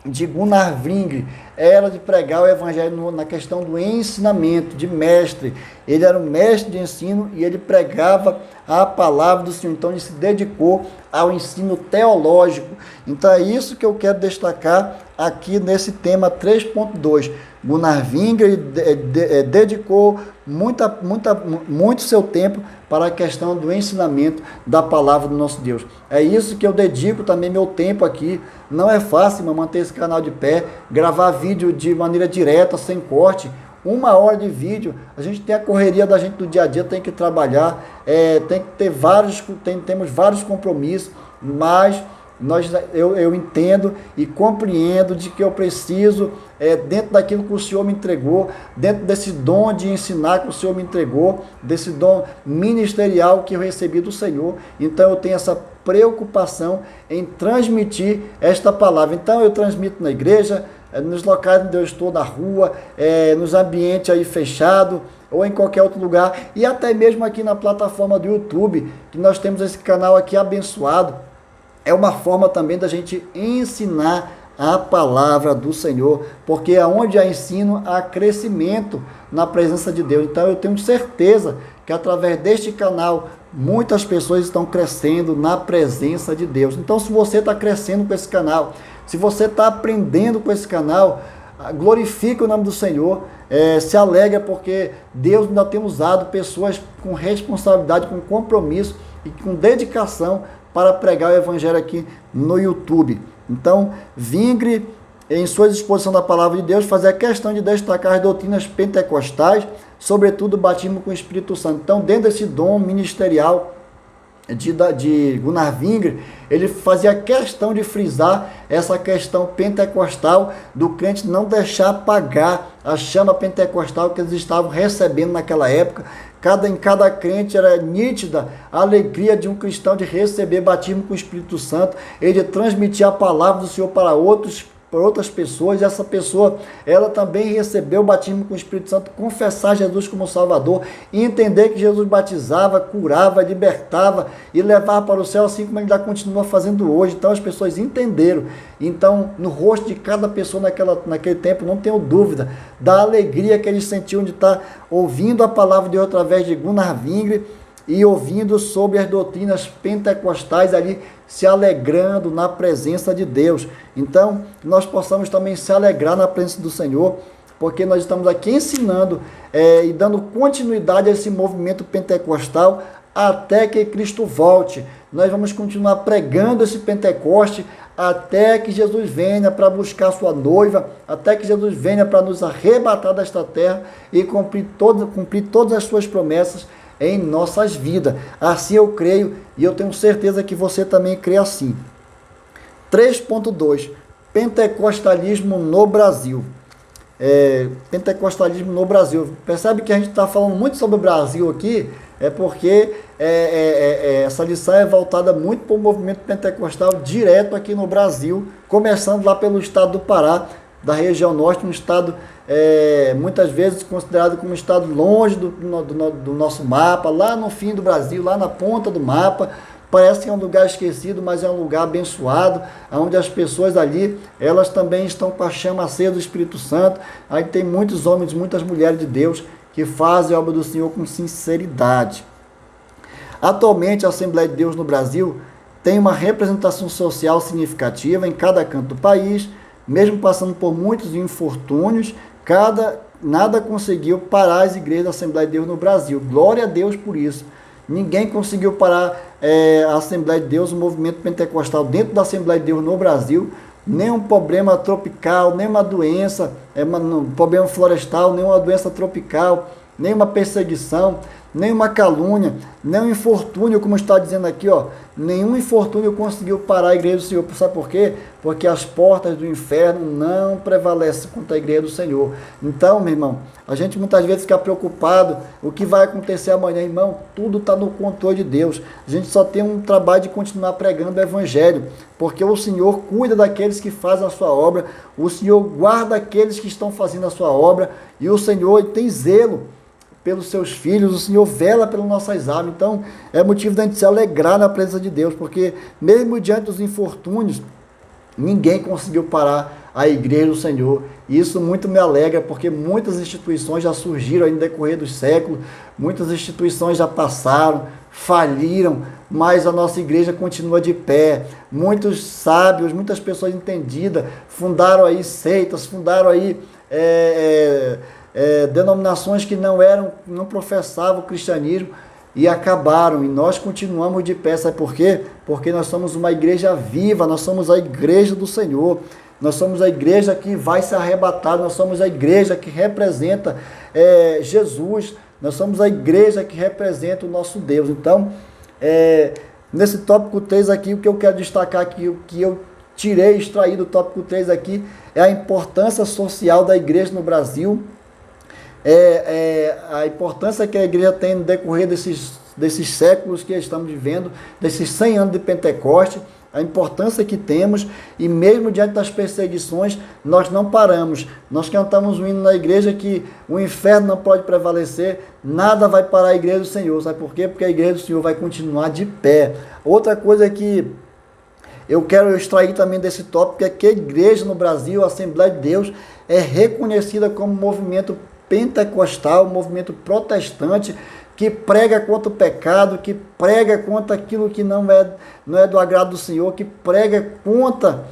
de Gunnar Wingre, era de pregar o evangelho na questão do ensinamento, de mestre. Ele era um mestre de ensino e ele pregava a palavra do Senhor. Então ele se dedicou ao ensino teológico. Então é isso que eu quero destacar aqui nesse tema 3.2. Gunnar Wingre dedicou muito seu tempo para a questão do ensinamento da palavra do nosso Deus. É isso que eu dedico também meu tempo aqui. Não é fácil manter esse canal de pé, gravar vídeo de maneira direta, sem corte. 1 hora de vídeo, a gente tem a correria da gente do dia a dia, tem que trabalhar, tem que ter temos vários compromissos, mas eu entendo e compreendo de que eu preciso, dentro daquilo que o Senhor me entregou, dentro desse dom de ensinar que o Senhor me entregou, desse dom ministerial que eu recebi do Senhor, então eu tenho essa preocupação em transmitir esta palavra. Então eu transmito na igreja, nos locais onde eu estou, na rua, nos ambientes aí fechados, ou em qualquer outro lugar, e até mesmo aqui na plataforma do YouTube, que nós temos esse canal aqui abençoado. É uma forma também da gente ensinar a palavra do Senhor, porque aonde há ensino, há crescimento na presença de Deus. Então eu tenho certeza que através deste canal, muitas pessoas estão crescendo na presença de Deus. Então se você está crescendo com esse canal, se você está aprendendo com esse canal, glorifique o nome do Senhor, se alegra, porque Deus ainda tem usado pessoas com responsabilidade, com compromisso e com dedicação para pregar o evangelho aqui no YouTube. Então, Wingre, em sua exposição da palavra de Deus, fazia questão de destacar as doutrinas pentecostais, sobretudo o batismo com o Espírito Santo. Então, dentro desse dom ministerial de Gunnar Wingre, ele fazia questão de frisar essa questão pentecostal do crente não deixar apagar a chama pentecostal que eles estavam recebendo naquela época. Em cada crente era nítida a alegria de um cristão de receber batismo com o Espírito Santo, ele transmitir a palavra do Senhor para outras pessoas, e essa pessoa, ela também recebeu o batismo com o Espírito Santo, confessar Jesus como Salvador, e entender que Jesus batizava, curava, libertava e levava para o céu, assim como ele ainda continua fazendo hoje. Então as pessoas entenderam. Então, no rosto de cada pessoa naquele tempo, não tenho dúvida da alegria que eles sentiam de estar ouvindo a palavra de Deus através de Gunnar Wingre e ouvindo sobre as doutrinas pentecostais ali, se alegrando na presença de Deus. Então, nós possamos também se alegrar na presença do Senhor, porque nós estamos aqui ensinando e dando continuidade a esse movimento pentecostal até que Cristo volte. Nós vamos continuar pregando esse Pentecoste até que Jesus venha para buscar sua noiva, até que Jesus venha para nos arrebatar desta terra e cumprir todas as suas promessas em nossas vidas. Assim eu creio, e eu tenho certeza que você também crê assim. 3.2, pentecostalismo no Brasil. Pentecostalismo no Brasil. Percebe que a gente está falando muito sobre o Brasil aqui, porque essa lição é voltada muito para o movimento pentecostal direto aqui no Brasil, começando lá pelo estado do Pará, da região norte, um estado muitas vezes considerado como um estado longe do nosso mapa, lá no fim do Brasil, lá na ponta do mapa. Parece que é um lugar esquecido, mas é um lugar abençoado, onde as pessoas ali, elas também estão com a chama acesa do Espírito Santo. Aí tem muitos homens, muitas mulheres de Deus que fazem a obra do Senhor com sinceridade. Atualmente, a Assembleia de Deus no Brasil tem uma representação social significativa em cada canto do país, mesmo passando por muitos infortúnios, nada conseguiu parar as igrejas da Assembleia de Deus no Brasil. Glória a Deus por isso. Ninguém conseguiu parar a Assembleia de Deus, o movimento pentecostal dentro da Assembleia de Deus no Brasil. Nenhum problema tropical, nenhuma doença, problema florestal, nenhuma doença tropical, nenhuma perseguição, nenhuma calúnia, nenhum infortúnio, como está dizendo aqui, nenhum infortúnio conseguiu parar a igreja do Senhor. Sabe por quê? Porque as portas do inferno não prevalecem contra a igreja do Senhor. Então, meu irmão, a gente muitas vezes fica preocupado, o que vai acontecer amanhã, irmão? Tudo está no controle de Deus. A gente só tem um trabalho de continuar pregando o Evangelho, porque o Senhor cuida daqueles que fazem a sua obra, o Senhor guarda aqueles que estão fazendo a sua obra, e o Senhor tem zelo pelos seus filhos, o Senhor vela pelas nossas almas. Então, é motivo da gente se alegrar na presença de Deus, porque mesmo diante dos infortúnios, ninguém conseguiu parar a igreja do Senhor. E isso muito me alegra, porque muitas instituições já surgiram aí no decorrer dos séculos, muitas instituições já passaram, faliram, mas a nossa igreja continua de pé. Muitos sábios, muitas pessoas entendidas, fundaram aí seitas, fundaram aí denominações que não professavam o cristianismo e acabaram, e nós continuamos de pé. Sabe por quê? Porque nós somos uma igreja viva, nós somos a igreja do Senhor, nós somos a igreja que vai se arrebatar, nós somos a igreja que representa Jesus, nós somos a igreja que representa o nosso Deus. Então, nesse tópico 3 aqui, o que eu quero destacar aqui, o que eu extraí do tópico 3 aqui, é a importância social da igreja no Brasil, a importância que a igreja tem no decorrer desses séculos que estamos vivendo, desses 100 anos de Pentecoste, a importância que temos, e mesmo diante das perseguições, nós não paramos. Nós cantamos um hino na igreja que o inferno não pode prevalecer, nada vai parar a igreja do Senhor. Sabe por quê? Porque a igreja do Senhor vai continuar de pé. Outra coisa que eu quero extrair também desse tópico é que a igreja no Brasil, a Assembleia de Deus, é reconhecida como movimento pentecostal, movimento protestante, que prega contra o pecado, que prega contra aquilo que não é do agrado do Senhor, que prega contra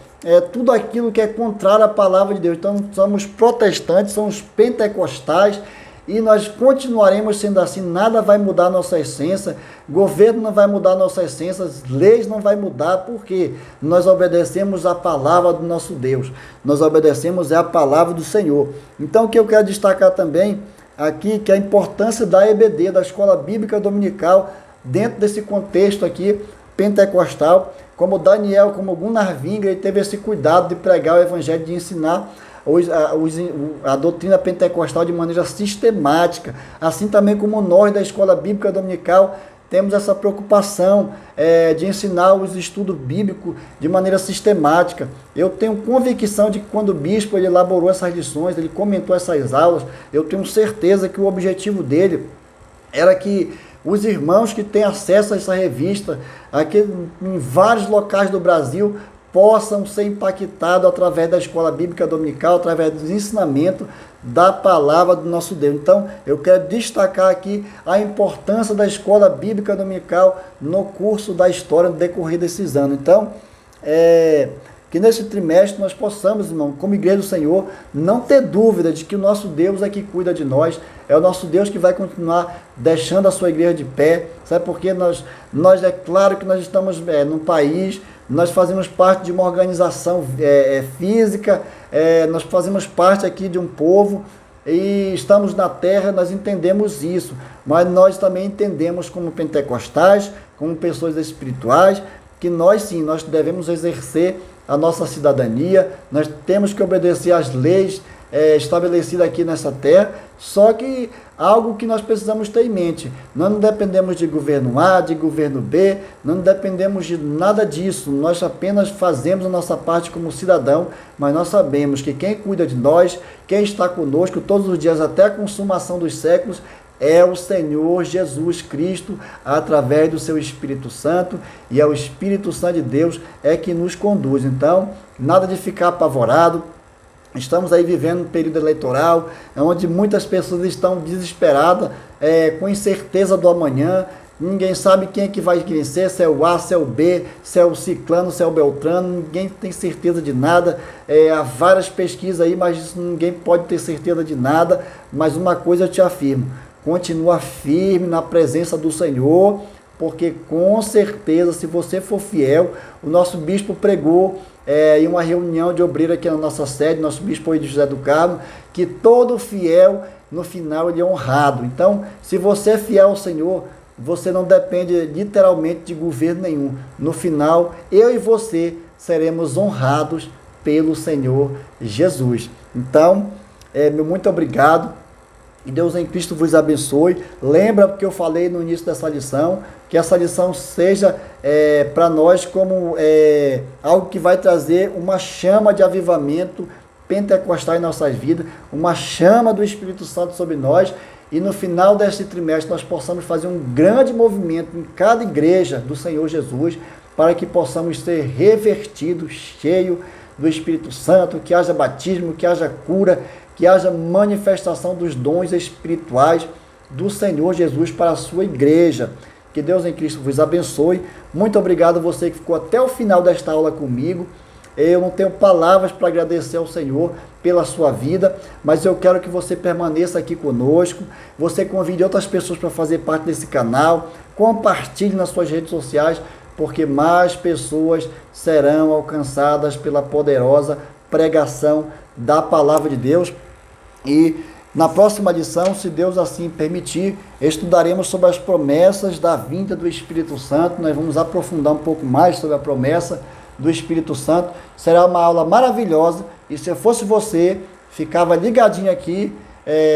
tudo aquilo que é contrário à palavra de Deus. Então, somos protestantes, somos pentecostais, e nós continuaremos sendo assim. Nada vai mudar a nossa essência, governo não vai mudar a nossa essência, leis não vai mudar, porque nós obedecemos a palavra do nosso Deus, nós obedecemos a palavra do Senhor. Então, o que eu quero destacar também aqui, que é a importância da EBD, da Escola Bíblica Dominical dentro desse contexto aqui pentecostal, como Daniel, como Gunnar Wingre, ele teve esse cuidado de pregar o evangelho, de ensinar a doutrina pentecostal de maneira sistemática, assim também como nós da Escola Bíblica Dominical temos essa preocupação de ensinar os estudos bíblicos de maneira sistemática. Eu tenho convicção de que quando o bispo ele elaborou essas lições, ele comentou essas aulas, eu tenho certeza que o objetivo dele era que os irmãos que têm acesso a essa revista, aqui em vários locais do Brasil, possam ser impactados através da Escola Bíblica Dominical, através dos ensinamentos da palavra do nosso Deus. Então, eu quero destacar aqui a importância da Escola Bíblica Dominical no curso da história no decorrer desses anos. Então, que nesse trimestre nós possamos, irmão, como Igreja do Senhor, não ter dúvida de que o nosso Deus é que cuida de nós, é o nosso Deus que vai continuar deixando a sua igreja de pé, sabe? Porque nós é claro que nós estamos num país, nós fazemos parte de uma organização física, nós fazemos parte aqui de um povo e estamos na terra, nós entendemos isso, mas nós também entendemos como pentecostais, como pessoas espirituais, que nós sim, nós devemos exercer a nossa cidadania, nós temos que obedecer às leis estabelecidas aqui nessa terra, só que algo que nós precisamos ter em mente, nós não dependemos de governo A, de governo B, não dependemos de nada disso, nós apenas fazemos a nossa parte como cidadão, mas nós sabemos que quem cuida de nós, quem está conosco todos os dias até a consumação dos séculos, é o Senhor Jesus Cristo, através do seu Espírito Santo, e é o Espírito Santo de Deus que nos conduz. Então, nada de ficar apavorado. Estamos aí vivendo um período eleitoral, onde muitas pessoas estão desesperadas, com incerteza do amanhã. Ninguém sabe quem é que vai vencer, se é o A, se é o B, se é o ciclano, se é o beltrano, ninguém tem certeza de nada. Há várias pesquisas aí, mas ninguém pode ter certeza de nada. Mas uma coisa eu te afirmo, continua firme na presença do Senhor, porque com certeza, se você for fiel, o nosso bispo pregou em uma reunião de obreiro aqui na nossa sede, nosso bispo aí de José do Carmo, que todo fiel, no final, ele é honrado. Então, se você é fiel ao Senhor, você não depende literalmente de governo nenhum. No final, eu e você seremos honrados pelo Senhor Jesus. Então, meu muito obrigado. E Deus em Cristo vos abençoe. Lembra que eu falei no início dessa lição, que essa lição seja para nós como algo que vai trazer uma chama de avivamento pentecostal em nossas vidas, uma chama do Espírito Santo sobre nós, e no final deste trimestre nós possamos fazer um grande movimento em cada igreja do Senhor Jesus, para que possamos ser revertidos, cheios do Espírito Santo, que haja batismo, que haja cura, que haja manifestação dos dons espirituais do Senhor Jesus para a sua igreja. Que Deus em Cristo vos abençoe. Muito obrigado a você que ficou até o final desta aula comigo. Eu não tenho palavras para agradecer ao Senhor pela sua vida, mas eu quero que você permaneça aqui conosco. Você convide outras pessoas para fazer parte desse canal. Compartilhe nas suas redes sociais, porque mais pessoas serão alcançadas pela poderosa pregação da palavra de Deus. E na próxima lição, se Deus assim permitir, estudaremos sobre as promessas da vinda do Espírito Santo. Nós vamos aprofundar um pouco mais sobre a promessa do Espírito Santo. Será uma aula maravilhosa, e se eu fosse você, ficava ligadinho aqui,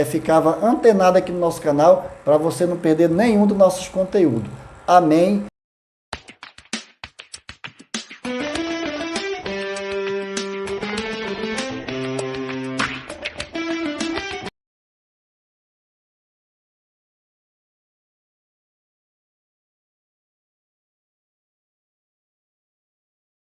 ficava antenado aqui no nosso canal, para você não perder nenhum dos nossos conteúdos. Amém